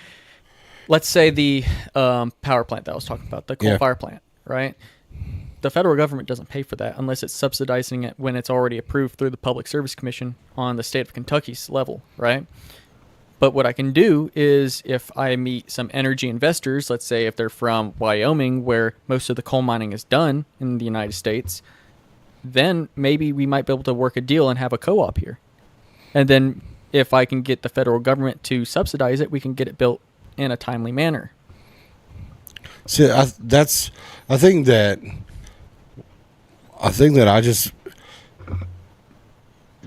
let's say the power plant that I was talking about, the coal fire plant, right? The federal government doesn't pay for that unless it's subsidizing it when it's already approved through the Public Service Commission on the state of Kentucky's level, right? But what I can do is if I meet some energy investors, let's say if they're from Wyoming, where most of the coal mining is done in the United States, then maybe we might be able to work a deal and have a co-op here. And then if I can get the federal government to subsidize it, we can get it built in a timely manner. See, I think that I just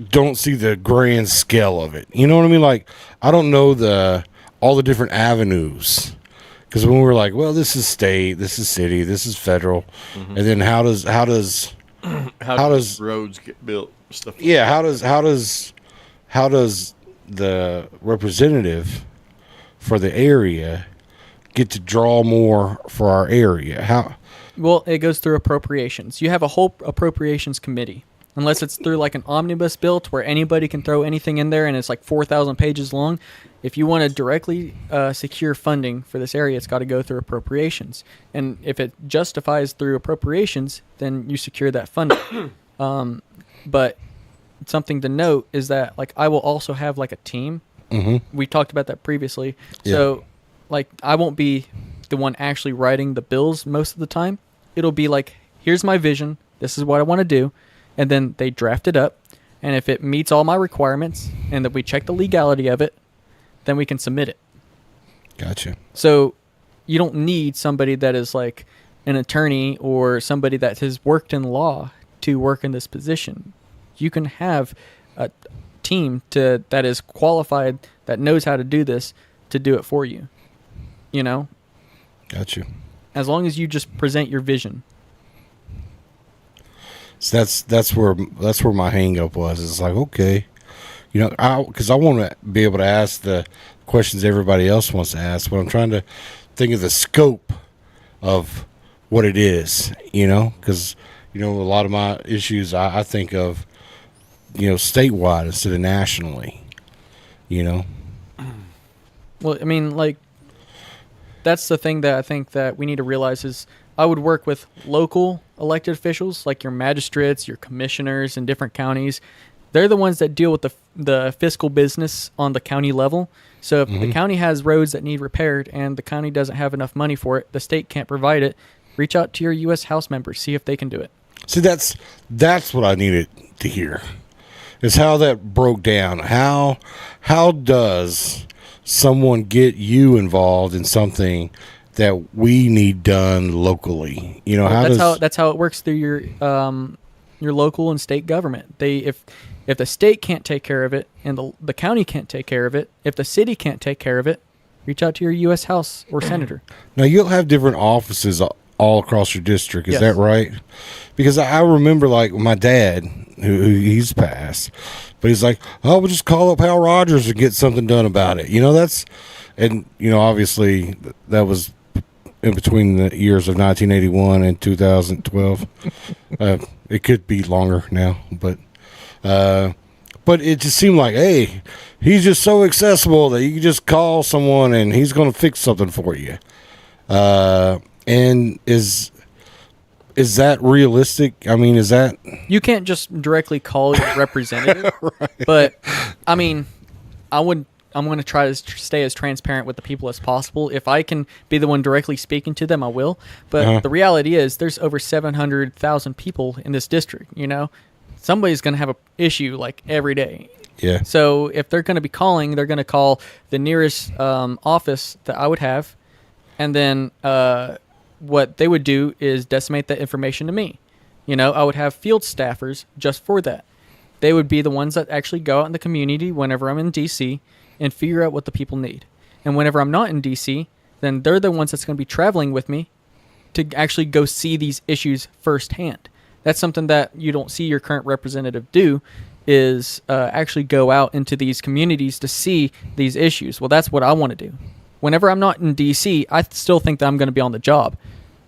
don't see the grand scale of it. You know what I mean? Like, I don't know all the different avenues. Because when we're like, well, this is state, this is city, this is federal, and then how does roads get built? Stuff. Like how does the representative for the area get to draw more for our area? How? Well, it goes through appropriations. You have a whole appropriations committee. Unless it's through like an omnibus bill to where anybody can throw anything in there and it's like 4,000 pages long. If you want to directly secure funding for this area, it's got to go through appropriations. And if it justifies through appropriations, then you secure that funding. But something to note is that like I will also have like a team. We talked about that previously. Yeah. So like I won't be the one actually writing the bills most of the time. It'll be like, here's my vision. This is what I want to do. And then they draft it up, and if it meets all my requirements and that we check the legality of it, then we can submit it. Gotcha. So you don't need somebody that is like an attorney or somebody that has worked in law to work in this position. You can have a team that is qualified, that knows how to do this, to do it for you. You know? Gotcha. As long as you just present your vision. So that's where my hang up was. It's like, okay, you know, because I want to be able to ask the questions everybody else wants to ask, but I'm trying to think of the scope of what it is, you know, because, you know, a lot of my issues I think of, you know, statewide instead of nationally, you know. Well, I mean, like, that's the thing that I think that we need to realize is I would work with local elected officials like your magistrates, your commissioners in different counties. They're the ones that deal with the fiscal business on the county level. So if the county has roads that need repaired and the county doesn't have enough money for it, the state can't provide it, reach out to your U.S. House members, see if they can do it. See, that's what I needed to hear, is how that broke down. How does someone get you involved in something that we need done locally? You know, that's how it works through your local and state government. If the state can't take care of it and the county can't take care of it, if the city can't take care of it, reach out to your U.S. House or senator. Now, you'll have different offices all across your district. Is Yes. that right? Because I remember, like, my dad, who he's passed, but he's like, oh, we'll just call up Hal Rogers and get something done about it. You know, obviously that was in between the years of 1981 and 2012. It could be longer now, but it just seemed like, hey, he's just so accessible that you can just call someone and he's going to fix something for you. And is that realistic? I mean, is that... You can't just directly call your representative, right. But I mean, I'm going to try to stay as transparent with the people as possible. If I can be the one directly speaking to them, I will. But the reality is there's over 700,000 people in this district, you know? Somebody's going to have an issue like every day. Yeah. So if they're going to be calling, they're going to call the nearest office that I would have. And then what they would do is decimate that information to me. You know, I would have field staffers just for that. They would be the ones that actually go out in the community whenever I'm in D.C. and figure out what the people need. And whenever I'm not in D.C., then they're the ones that's going to be traveling with me to actually go see these issues firsthand. That's something that you don't see your current representative do, is actually go out into these communities to see these issues. Well, that's what I want to do. Whenever I'm not in D.C., I still think that I'm going to be on the job.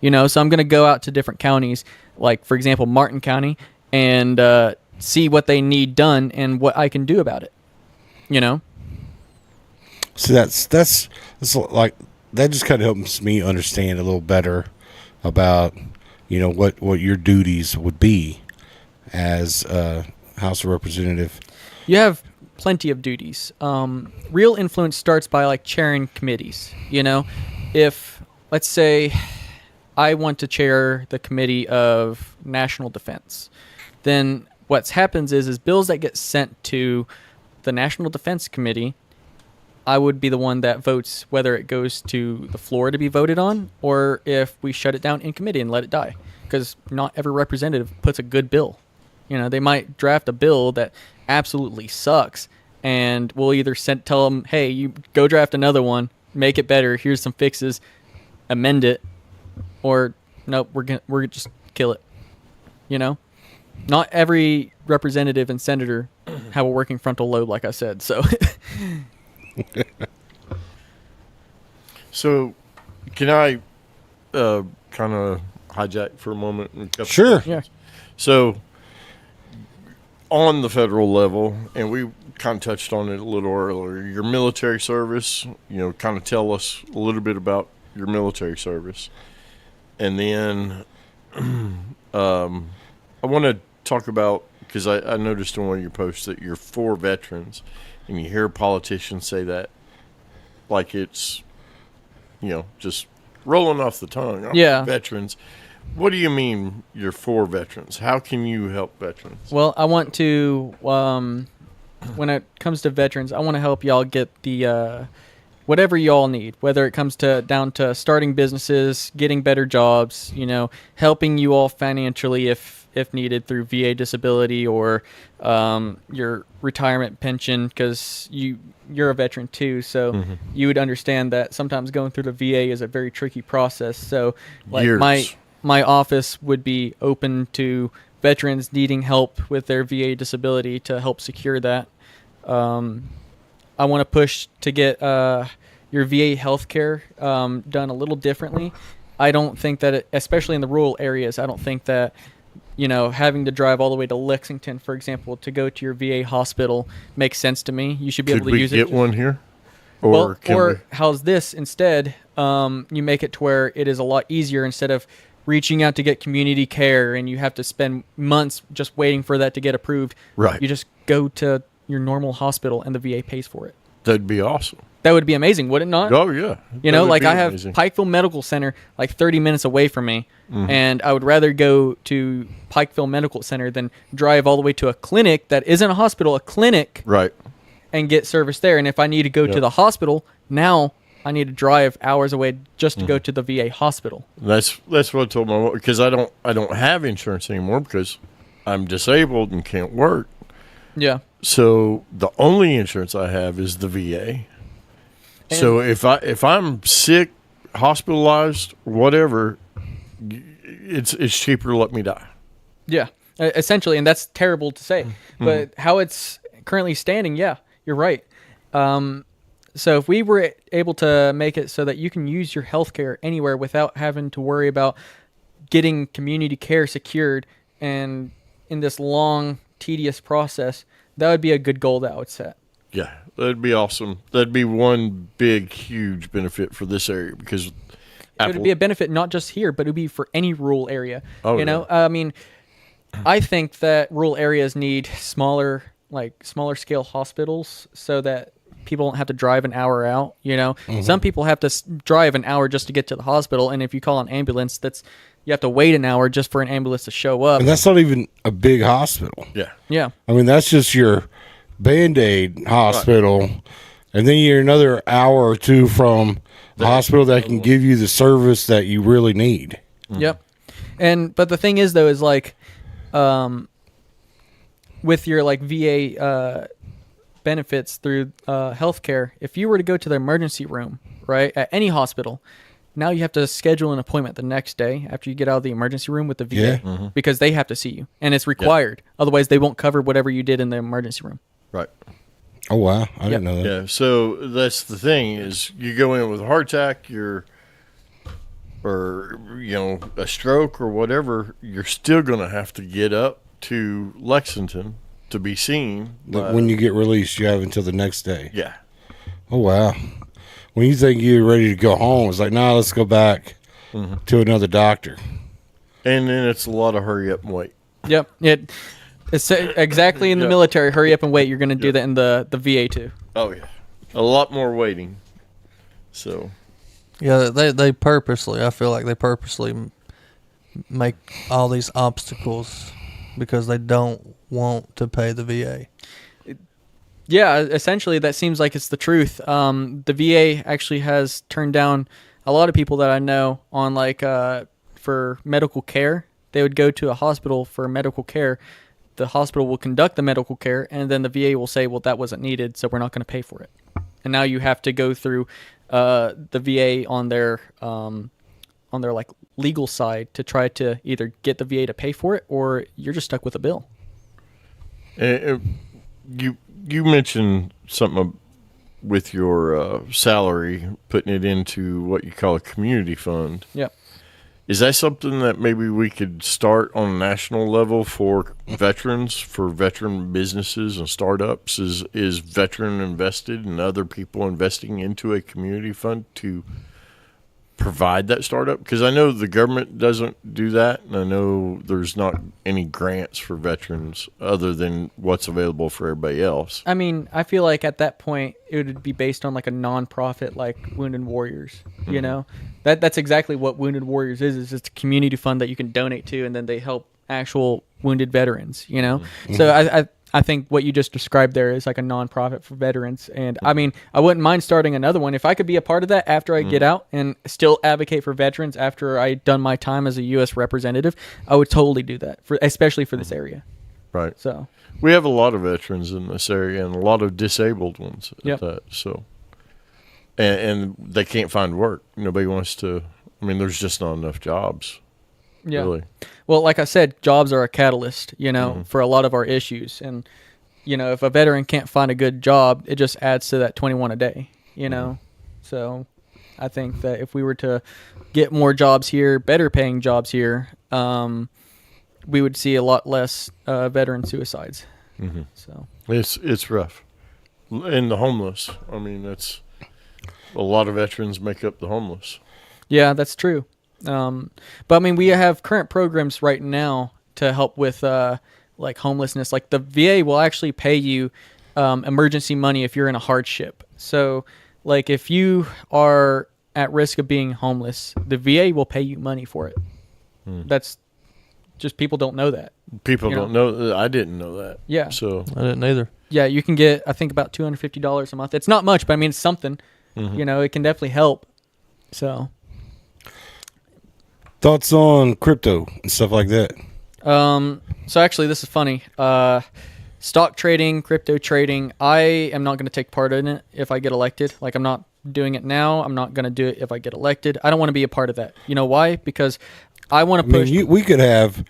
You know, so I'm going to go out to different counties, like, for example, Martin County, and see what they need done and what I can do about it. You know? So that's like, that just kind of helps me understand a little better about, you know, what your duties would be as a House of Representative. You have plenty of duties. Real influence starts by like chairing committees. You know, if let's say I want to chair the committee of national defense, then what happens is bills that get sent to the National Defense Committee, I would be the one that votes whether it goes to the floor to be voted on or if we shut it down in committee and let it die. Because not every representative puts a good bill. You know, they might draft a bill that absolutely sucks, and we'll either tell them, hey, you go draft another one, make it better, here's some fixes, amend it, or nope, we're just kill it. You know? Not every representative and senator have a working frontal lobe, like I said, so... So, can I kind of hijack for a moment? Sure. Yeah. So, on the federal level, and we kind of touched on it a little earlier, your military service, you know, kind of tell us a little bit about your military service. And then I want to talk about, because I noticed in one of your posts that you're for veterans. And you hear politicians say that like it's, you know, just rolling off the tongue. Yeah. Veterans. What do you mean you're for veterans? How can you help veterans? Well, I want to, when it comes to veterans, I want to help y'all get the, whatever y'all need, whether it comes down to starting businesses, getting better jobs, you know, helping you all financially if needed through VA disability or your retirement pension, because you're a veteran too, so you would understand that sometimes going through the VA is a very tricky process. So like my office would be open to veterans needing help with their VA disability to help secure that. I want to push to get your VA healthcare done a little differently. I don't think that, especially in the rural areas, I don't think that, you know, having to drive all the way to Lexington, for example, to go to your VA hospital makes sense to me. You should be able to use it. Could we get one here? Or how's this instead? you make it to where it is a lot easier instead of reaching out to get community care and you have to spend months just waiting for that to get approved. Right. You just go to your normal hospital and the VA pays for it. That'd be awesome. That would be amazing, would it not? Oh, yeah. You know, like I have Pikeville Medical Center like 30 minutes away from me, and I would rather go to Pikeville Medical Center than drive all the way to a clinic that isn't a hospital, a clinic, right, and get service there. And if I need to go to the hospital, now I need to drive hours away just to go to the VA hospital. That's what I told my wife, because I don't have insurance anymore because I'm disabled and can't work. Yeah. So the only insurance I have is the VA. So if I'm sick, hospitalized, whatever, it's cheaper to let me die. Yeah, essentially, and that's terrible to say, but how it's currently standing, yeah, you're right. So if we were able to make it so that you can use your healthcare anywhere without having to worry about getting community care secured and in this long, tedious process, that would be a good goal that I would set. Yeah, that'd be awesome. That'd be one big, huge benefit for this area because it would be a benefit not just here, but it would be for any rural area. Oh, you know, I mean, I think that rural areas need smaller scale hospitals so that people don't have to drive an hour out. You know, some people have to drive an hour just to get to the hospital, and if you call an ambulance, you have to wait an hour just for an ambulance to show up. And that's not even a big hospital. Yeah. I mean, that's just your Band-Aid hospital, and then you're another hour or two from the hospital that can give you the service that you really need. Yep. But the thing is, though, is like, with your like VA benefits through healthcare, if you were to go to the emergency room, right, at any hospital, now you have to schedule an appointment the next day after you get out of the emergency room with the VA because they have to see you, and it's required. Otherwise, they won't cover whatever you did in the emergency room. Right. Oh, wow. I didn't know that. Yeah, so that's the thing is you go in with a heart attack, or a stroke or whatever, you're still going to have to get up to Lexington to be seen. When you get released, you have until the next day. Yeah. Oh, wow. When you think you're ready to go home, it's like, nah, let's go back to another doctor. And then it's a lot of hurry up and wait. Yep. It's exactly in the military. Hurry up and wait. You're going to do that in the VA too. Oh yeah, a lot more waiting. So, yeah, they purposely. I feel like they purposely make all these obstacles because they don't want to pay the VA. Yeah, essentially that seems like it's the truth. The VA actually has turned down a lot of people that I know on for medical care. They would go to a hospital for medical care. The hospital will conduct the medical care, and then the VA will say, well, that wasn't needed, so we're not going to pay for it. And now you have to go through the VA on their like legal side to try to either get the VA to pay for it, or you're just stuck with a bill. You mentioned something with your salary, putting it into what you call a community fund. Yeah. Is that something that maybe we could start on a national level for veterans, for veteran businesses and startups? Is veteran invested and other people investing into a community fund to provide that startup? Because I know the government doesn't do that, and I know there's not any grants for veterans other than what's available for everybody else. I mean, I feel like at that point it would be based on like a nonprofit like Wounded Warriors, you know? That's exactly what Wounded Warriors is it's a community fund that you can donate to, and then they help actual wounded veterans, you know? So I think what you just described there is like a nonprofit for veterans. And I mean, I wouldn't mind starting another one. If I could be a part of that after I get out and still advocate for veterans after I'd done my time as a U.S. representative, I would totally do that, especially for this area. Right. So we have a lot of veterans in this area and a lot of disabled ones at that. So, and they can't find work. Nobody wants to. I mean, there's just not enough jobs. Yeah. Really. Well, like I said, jobs are a catalyst, you know, for a lot of our issues. And, you know, if a veteran can't find a good job, it just adds to that 21 a day, you know. So I think that if we were to get more jobs here, better paying jobs here, we would see a lot less veteran suicides. So it's rough. And the homeless. I mean, A lot of veterans make up the homeless. Yeah, that's true. But I mean, we have current programs right now to help with like homelessness. Like the VA will actually pay you emergency money if you're in a hardship. So like if you are at risk of being homeless, the VA will pay you money for it. That's just, people don't know that. People don't know. I didn't know that. Yeah. So I didn't either. Yeah, you can get, I think, about $250 a month. It's not much, but I mean, it's something. You know, it can definitely help. So, thoughts on crypto and stuff like that? So actually, this is funny. Stock trading, crypto trading. I am not going to take part in it if I get elected. Like, I'm not doing it now. I'm not going to do it if I get elected. I don't want to be a part of that. You know why? Because I want to push. We could have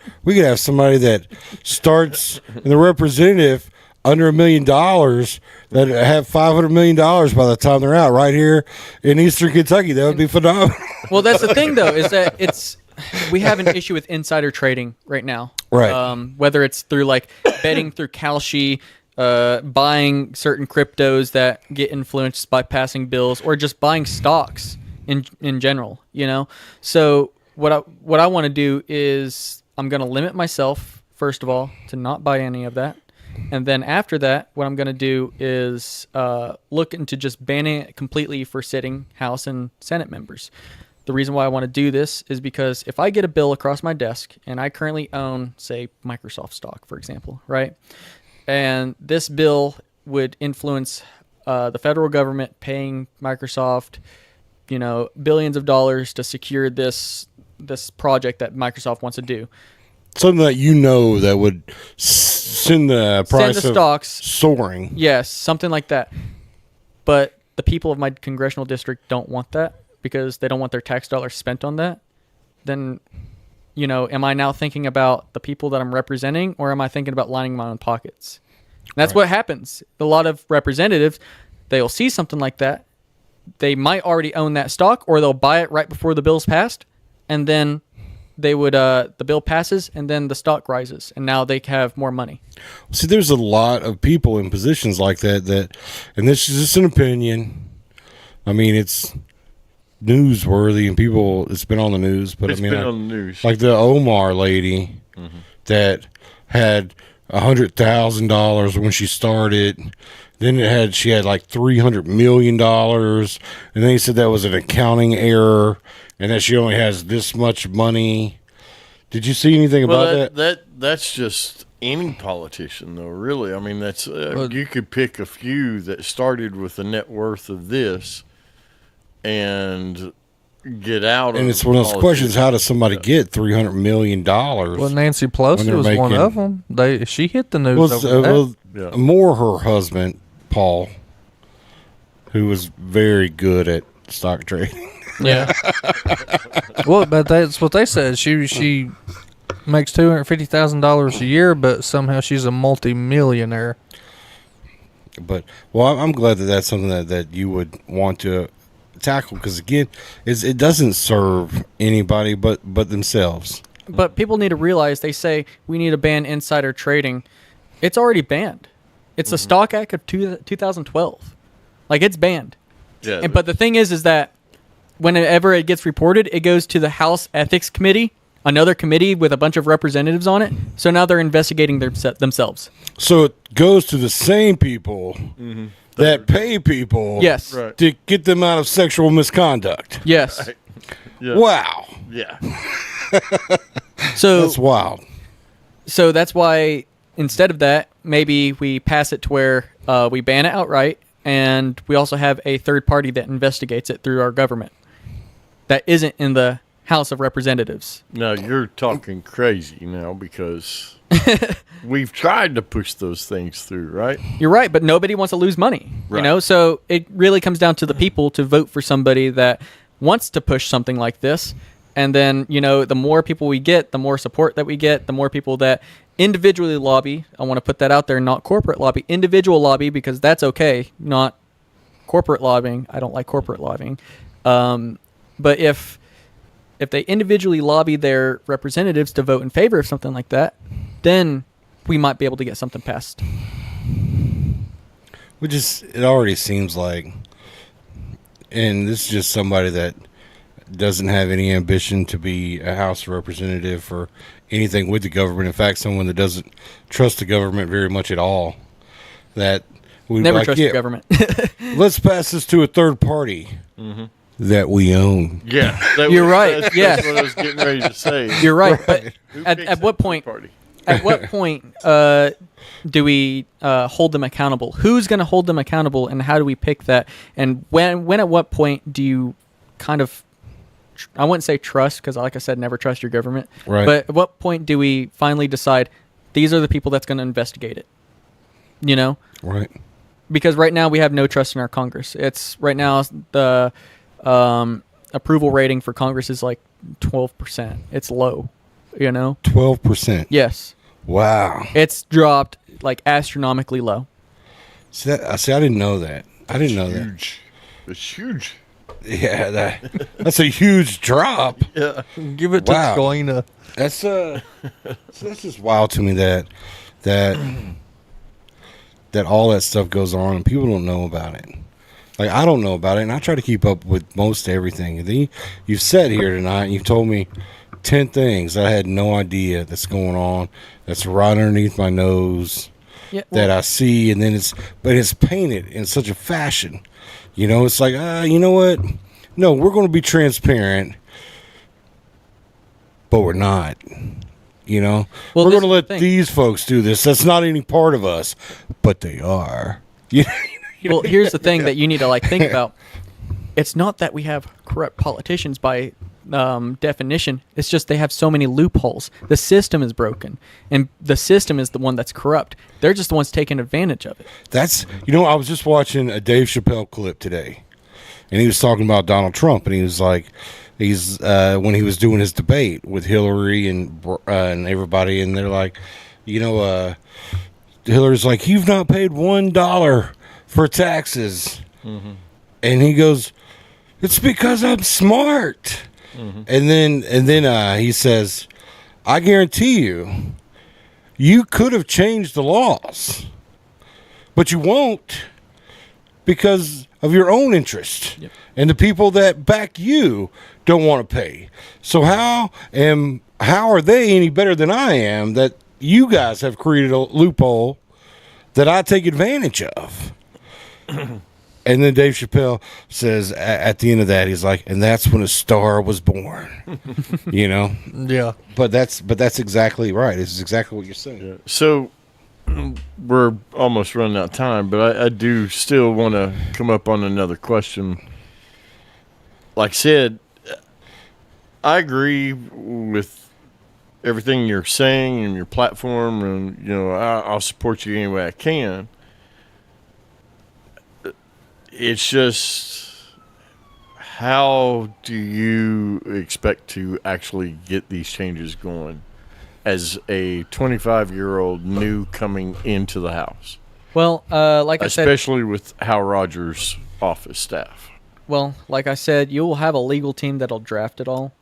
somebody that starts in the representative under $1 million that have $500 million by the time they're out right here in Eastern Kentucky. That would be phenomenal. Well, that's the thing, though, is that we have an issue with insider trading right now. Right. Whether it's through like betting through Kalshi, buying certain cryptos that get influenced by passing bills, or just buying stocks in general, you know? So what I want to do is I'm going to limit myself, first of all, to not buy any of that. And then after that, what I'm going to do is look into just banning it completely for sitting House and Senate members. The reason why I want to do this is because if I get a bill across my desk and I currently own, say, Microsoft stock, for example, right? And this bill would influence the federal government paying Microsoft, you know, billions of dollars to secure this project that Microsoft wants to do. Something that that would send the price of stocks soaring. Yes, something like that. But the people of my congressional district don't want that because they don't want their tax dollars spent on that. Then, you know, am I now thinking about the people that I'm representing, or am I thinking about lining my own pockets? And that's what happens. A lot of representatives, they'll see something like that. They might already own that stock, or they'll buy it right before the bill's passed, and then they would the bill passes and then the stock rises and now they have more money. See, there's a lot of people in positions like that, and this is just an opinion. I mean, it's newsworthy and it's been on the news, but it's been on the news. Like the Omar lady that had $100,000 when she started. Then she had like $300 million, and then he said that was an accounting error, and that she only has this much money. Did you see anything about that? That's just any politician, though. Really, I mean, that's you could pick a few that started with a net worth of this, and get out. And it's one of those questions: how does somebody get $300 million? Well, Nancy Pelosi was one of them. She hit the news. More her husband, Paul, who was very good at stock trading. Yeah. Well, but that's what they said. She makes $250,000 a year, but somehow she's a multi-millionaire. But I'm glad that that's something that you would want to tackle, because again, it doesn't serve anybody but themselves. But people need to realize, they say we need to ban insider trading. It's already banned. It's the Stock Act of 2012. Like, it's banned. Yeah. But the thing is that whenever it gets reported, it goes to the House Ethics Committee, another committee with a bunch of representatives on it. So now they're investigating themselves. So it goes to the same people that pay people to get them out of sexual misconduct. Yes. Right. Yeah. Wow. Yeah. So that's wild. So that's why instead of that, maybe we pass it to where we ban it outright, and we also have a third party that investigates it through our government that isn't in the House of Representatives. Now you're talking crazy now, because we've tried to push those things through, right? You're right, but nobody wants to lose money. Right. You know, so it really comes down to the people to vote for somebody that wants to push something like this. And then, you know, the more people we get, the more support that we get, the more people that individually lobby. I want to put that out there, not corporate lobby, individual lobby, because that's okay, not corporate lobbying. I don't like corporate lobbying. But if they individually lobby their representatives to vote in favor of something like that, then we might be able to get something passed. It already seems like and this is just somebody that doesn't have any ambition to be a House representative or anything with the government. In fact, someone that doesn't trust the government very much at all. That we Never trust the government. Let's pass this to a third party that we own. Yeah, You're right. That's what I was getting ready to say. You're right. But at what point? At what point do we hold them accountable? Who's going to hold them accountable, and how do we pick that? And when at what point do you kind of, I wouldn't say trust, because like I said, never trust your government. Right. But at what point do we finally decide these are the people that's going to investigate it? You know? Right. Because right now we have no trust in our Congress. It's right now the approval rating for Congress is like 12%. It's low, you know? 12%. Yes. Wow. It's dropped like astronomically low. See, I didn't know that. I didn't know that. Huge. It's huge. Yeah, that's a huge drop. Yeah. Give it to Galena. That's that's just wild to me that all that stuff goes on and people don't know about it. Like, I don't know about it, and I try to keep up with most everything. And then you've sat here tonight and you've told me 10 things I had no idea that's going on, that's right underneath my nose, that I see, and then it's painted in such a fashion. You know, it's like, you know what? No, we're going to be transparent, but we're not. You know, we're going to let these folks do this. That's not any part of us, but they are. Well, here's the thing that you need to like think about. It's not that we have corrupt politicians by definition. It's just they have so many loopholes. The system is broken, and the system is the one that's corrupt. They're just the ones taking advantage of it. That's, I was just watching a Dave Chappelle clip today, and he was talking about Donald Trump, and he was like, when he was doing his debate with Hillary and everybody, and they're like, Hillary's like, you've not paid $1 for taxes, and he goes, it's because I'm smart. And then he says, I guarantee you could have changed the laws, but you won't because of your own interest. Yep. And the people that back you don't want to pay. So how are they any better than I am that you guys have created a loophole that I take advantage of? And then Dave Chappelle says at the end of that, he's like, and that's when a star was born. Yeah. But that's exactly right. This is exactly what you're saying. Yeah. So we're almost running out of time, but I do still want to come up on another question. Like I said, I agree with everything you're saying and your platform, and I'll support you any way I can. It's just, how do you expect to actually get these changes going as a 25-year-old new coming into the House? Well, like I said, especially with Hal Rogers' office staff. Well, like I said, you will have a legal team that'll draft it all.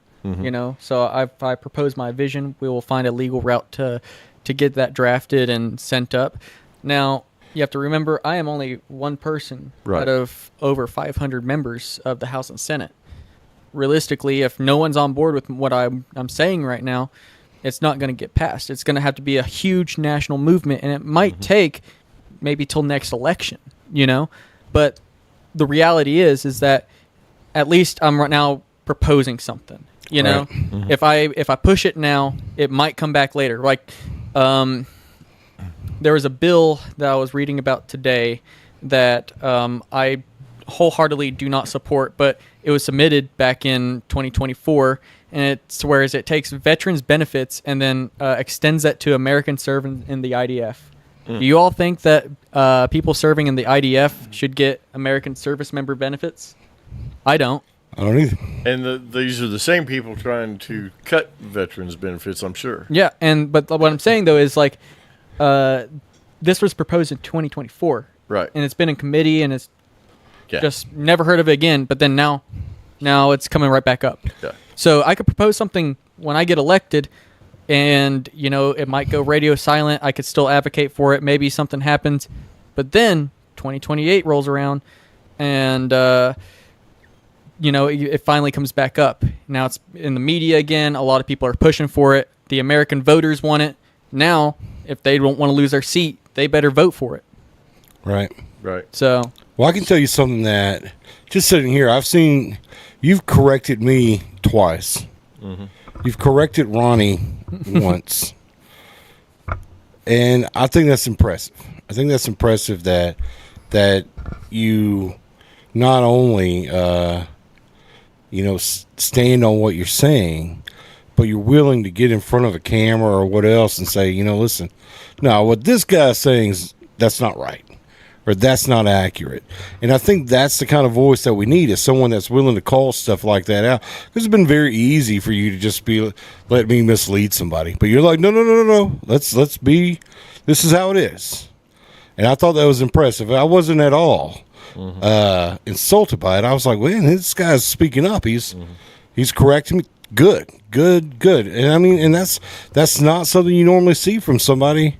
So if I propose my vision, we will find a legal route to get that drafted and sent up. Now, you have to remember, I am only one person out of over 500 members of the House and Senate. Realistically, if no one's on board with what I'm saying right now, it's not going to get passed. It's going to have to be a huge national movement, and it might take maybe till next election, But the reality is that at least I'm right now proposing something, If I push it now, it might come back later. Like, there was a bill that I was reading about today that I wholeheartedly do not support, but it was submitted back in 2024, and it's whereas it takes veterans benefits and then extends that to American serving in the IDF. Do you all think that people serving in the IDF should get American service member benefits? I don't. I don't either. And these are the same people trying to cut veterans benefits, I'm sure. Yeah, but what I'm saying though is like, this was proposed in 2024, right? And it's been in committee, and it's just never heard of it again. But then now it's coming right back up. Yeah. So I could propose something when I get elected, and it might go radio silent. I could still advocate for it. Maybe something happens, but then 2028 rolls around, and it finally comes back up. Now it's in the media again. A lot of people are pushing for it. The American voters want it. Now, if they don't want to lose their seat, they better vote for it. Right. So, well, I can tell you something that just sitting here, I've seen you've corrected me twice. Mm-hmm. You've corrected Ronnie once. And I think that's impressive. I think that's impressive that you not only stand on what you're saying, but you're willing to get in front of a camera or what else and say, listen, no, what this guy's saying is that's not right, or that's not accurate. And I think that's the kind of voice that we need, is someone that's willing to call stuff like that out. Because it's been very easy for you to just let me mislead somebody, but you're like, no. Let's be. This is how it is. And I thought that was impressive. I wasn't at all insulted by it. I was like, man, this guy's speaking up. He's correcting me. Good. And I mean, and that's not something you normally see from somebody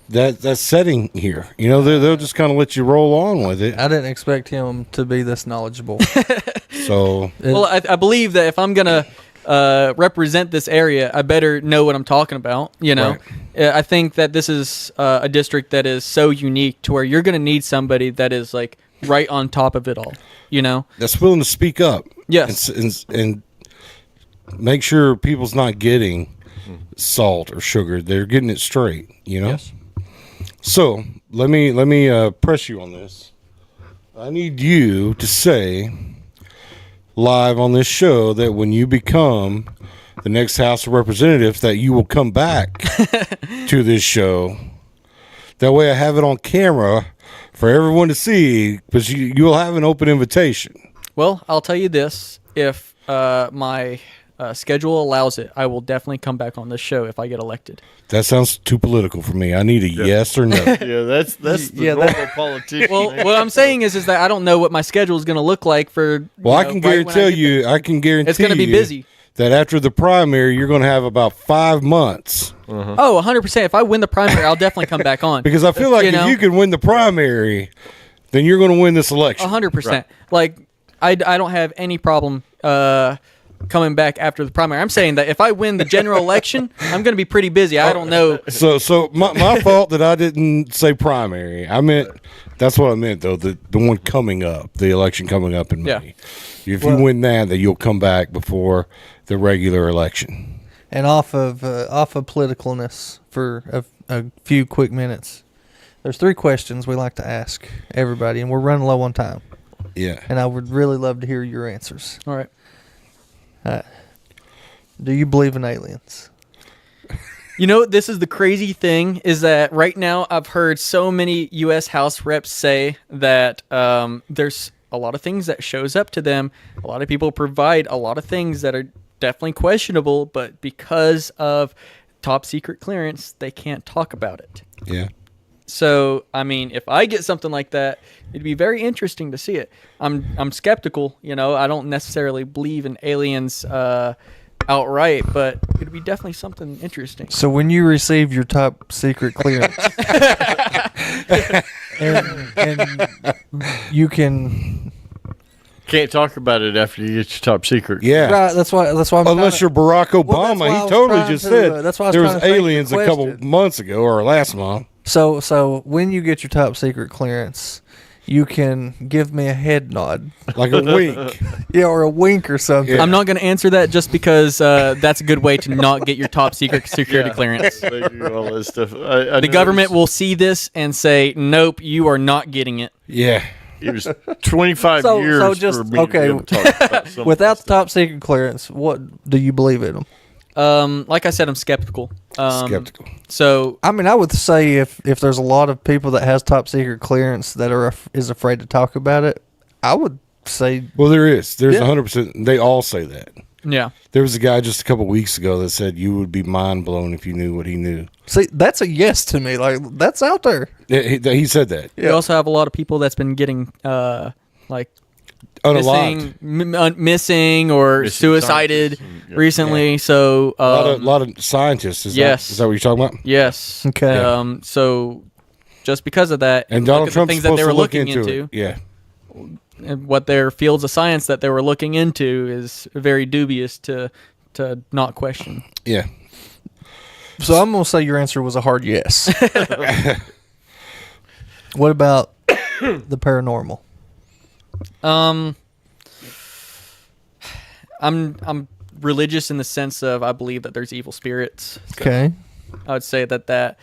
that's sitting here. They'll just kind of let you roll on with it. I didn't expect him to be this knowledgeable. So, well, I believe that if I'm gonna represent this area, I better know what I'm talking about. Right. I think that this is a district that is so unique to where you're gonna need somebody that is like right on top of it all. That's willing to speak up. Yes, and make sure people's not getting salt or sugar; they're getting it straight. Yes. So let me press you on this. I need you to say live on this show that when you become the next House of Representatives, that you will come back to this show. That way I have it on camera for everyone to see, because you'll have an open invitation. Well, I'll tell you this. If my schedule allows it, I will definitely come back on this show if I get elected. That sounds too political for me. I need a yes or no. Yeah, that's the normal politician. Well, what I'm saying is that I don't know what my schedule is going to look like for. Well, I can guarantee you, it's going to be busy. That after the primary, you're going to have about 5 months. Oh, 100%. If I win the primary, I'll definitely come back on. Because I feel like if you can win the primary, then you're going to win this election. 100%. Right. Like, I don't have any problem coming back after the primary. I'm saying that if I win the general election, I'm going to be pretty busy. I don't know. So my fault that I didn't say primary. I meant, that's what I meant, though, the one coming up, the election coming up in May. If you win that you'll come back before the regular election. And off of politicalness for a few quick minutes, there's 3 questions we like to ask everybody, and we're running low on time. Yeah. And I would really love to hear your answers. All right. Do you believe in aliens? This is the crazy thing, is that right now I've heard so many U.S. House reps say that there's a lot of things that shows up to them. A lot of people provide a lot of things that are definitely questionable, but because of top secret clearance, they can't talk about it. Yeah. So, I mean, if I get something like that, it'd be very interesting to see it. I'm skeptical, I don't necessarily believe in aliens outright, but it'd be definitely something interesting. So when you receive your top secret clearance, and you can't talk about it after you get your top secret. Yeah, right. That's why. Unless you're Barack Obama, he totally just said that's why there was aliens a couple months ago or last month. So when you get your top secret clearance, you can give me a head nod, like a wink, or a wink or something. Yeah. I'm not going to answer that just because that's a good way to not get your top secret security clearance. They do all this stuff. The government will see this and say, "Nope, you are not getting it." Yeah. It was 25 years so just, for me okay, to talk about without the top secret clearance, what do you believe in them? Like I said, I'm skeptical. Skeptical. So I mean, I would say if there's a lot of people that has top secret clearance that is afraid to talk about it, I would say. Well, there's 100%. They all say that. Yeah. There was a guy just a couple weeks ago that said you would be mind blown if you knew what he knew. See, that's a yes to me. Like, that's out there. He said that. We also have a lot of people that's been getting missing or suicided recently. So a lot of scientists. Is that what you're talking about? Yes. Okay. So just because of that, and Donald Trump's things that they were looking into it. Yeah. what their fields of science that they were looking into is very dubious to not question. Yeah. So I'm going to say your answer was a hard yes. What about the paranormal? I'm religious in the sense of I believe that there's evil spirits. So Okay. I would say that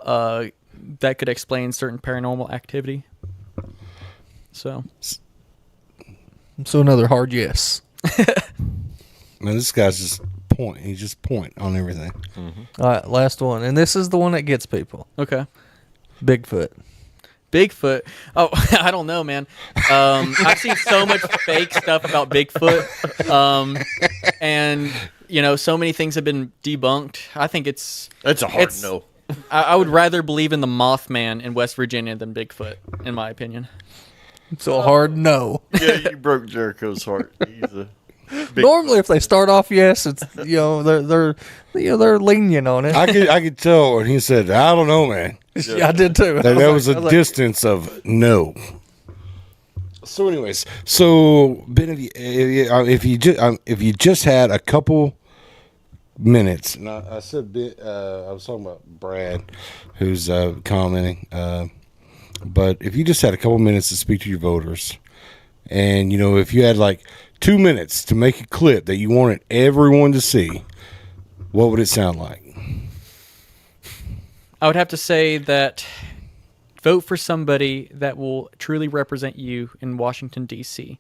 could explain certain paranormal activity. So another hard yes. Man, this guy's just point. He's just point on everything. All right, last one. And this is the one that gets people. Okay. Bigfoot. Bigfoot. Oh, I don't know, man. I've seen so much fake stuff about Bigfoot. And, so many things have been debunked. I think it's a hard no. I would rather believe in the Mothman in West Virginia than Bigfoot, in my opinion. So a hard no. Yeah, you broke Jericho's heart. Normally, if they start off yes, it's they're lenient on it. I could tell when he said, "I don't know, man." Yeah, I did too. That was a distance of no. So, anyways, Ben, if you just had a couple minutes, and I said I was talking about Brad, who's commenting, but if you just had a couple minutes to speak to your voters, and if you had like 2 minutes to make a clip that you wanted everyone to see, what would it sound like? I would have to say that vote for somebody that will truly represent you in Washington, D.C.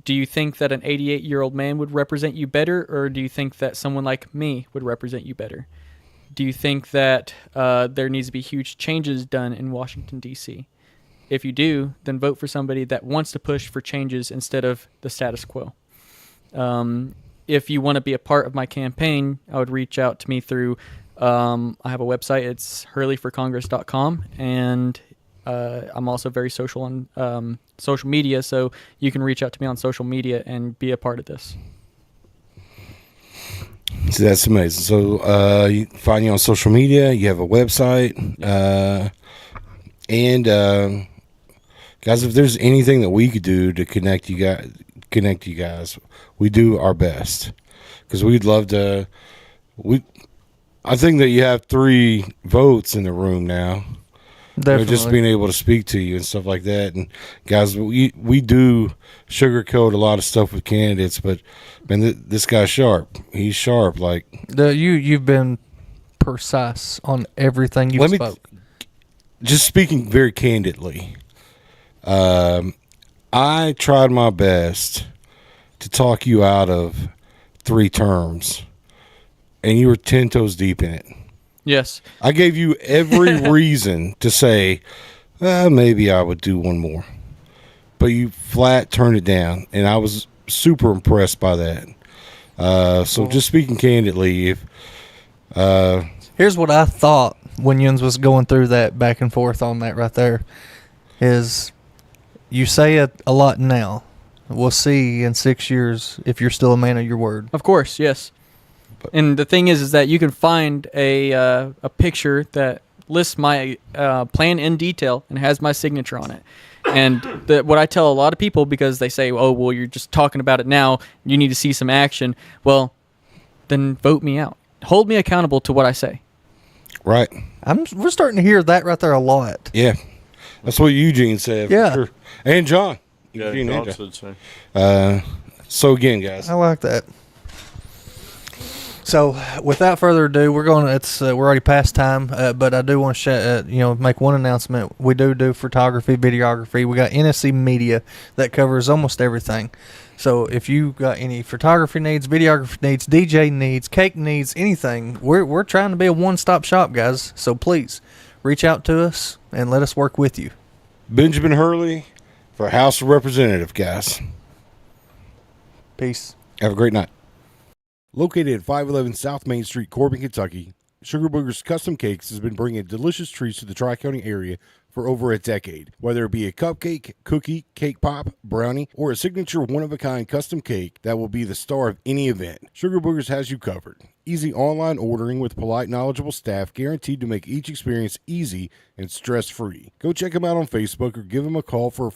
Do you think that an 88-year-old man would represent you better, or do you think that someone like me would represent you better? Do you think that there needs to be huge changes done in Washington, D.C.? If you do, then vote for somebody that wants to push for changes instead of the status quo. If you want to be a part of my campaign, I would reach out to me through, I have a website, it's hurleyforcongress.com, and I'm also very social on social media, so you can reach out to me on social media and be a part of this. So that's amazing. So you can find you on social media, you have a website, and guys, if there's anything that we could do to connect you guys, we do our best, because we'd love to. I think that you have 3 votes in the room now. Definitely. Just being able to speak to you and stuff like that. And guys, we do sugarcoat a lot of stuff with candidates, but man, this guy's sharp. He's sharp. Like you've been precise on everything you've spoke. Just speaking very candidly, I tried my best to talk you out of 3 terms, and you were 10 toes deep in it. Yes. I gave you every reason to say, maybe I would do one more. But you flat turned it down, and I was super impressed by that. Just speaking candidly, here's what I thought when Yuns was going through that back and forth on that right there, is you say it a lot now. We'll see in 6 years if you're still a man of your word. Of course, yes. And the thing is that you can find a picture that lists my plan in detail and has my signature on it. And what I tell a lot of people, because they say, oh, well, you're just talking about it now, you need to see some action. Well, then vote me out. Hold me accountable to what I say. Right. We're starting to hear that right there a lot. Yeah. That's what Eugene said. Yeah. For sure. And John. Yeah, Eugene John said so. So again, guys. I like that. So, without further ado, we're already past time, but I do want to make one announcement. We do photography, videography. We got NSC Media that covers almost everything. So, if you got any photography needs, videography needs, DJ needs, cake needs, anything, we're trying to be a one-stop shop, guys. So please reach out to us and let us work with you. Benjamin Hurley for House of Representative, guys. Peace. Have a great night. Located at 511 South Main Street, Corbin, Kentucky, Sugar Booger's Custom Cakes has been bringing delicious treats to the Tri-County area for over a decade. Whether it be a cupcake, cookie, cake pop, brownie, or a signature one-of-a-kind custom cake that will be the star of any event, Sugar Boogers has you covered. Easy online ordering with polite, knowledgeable staff guaranteed to make each experience easy and stress-free. Go check them out on Facebook or give them a call for a free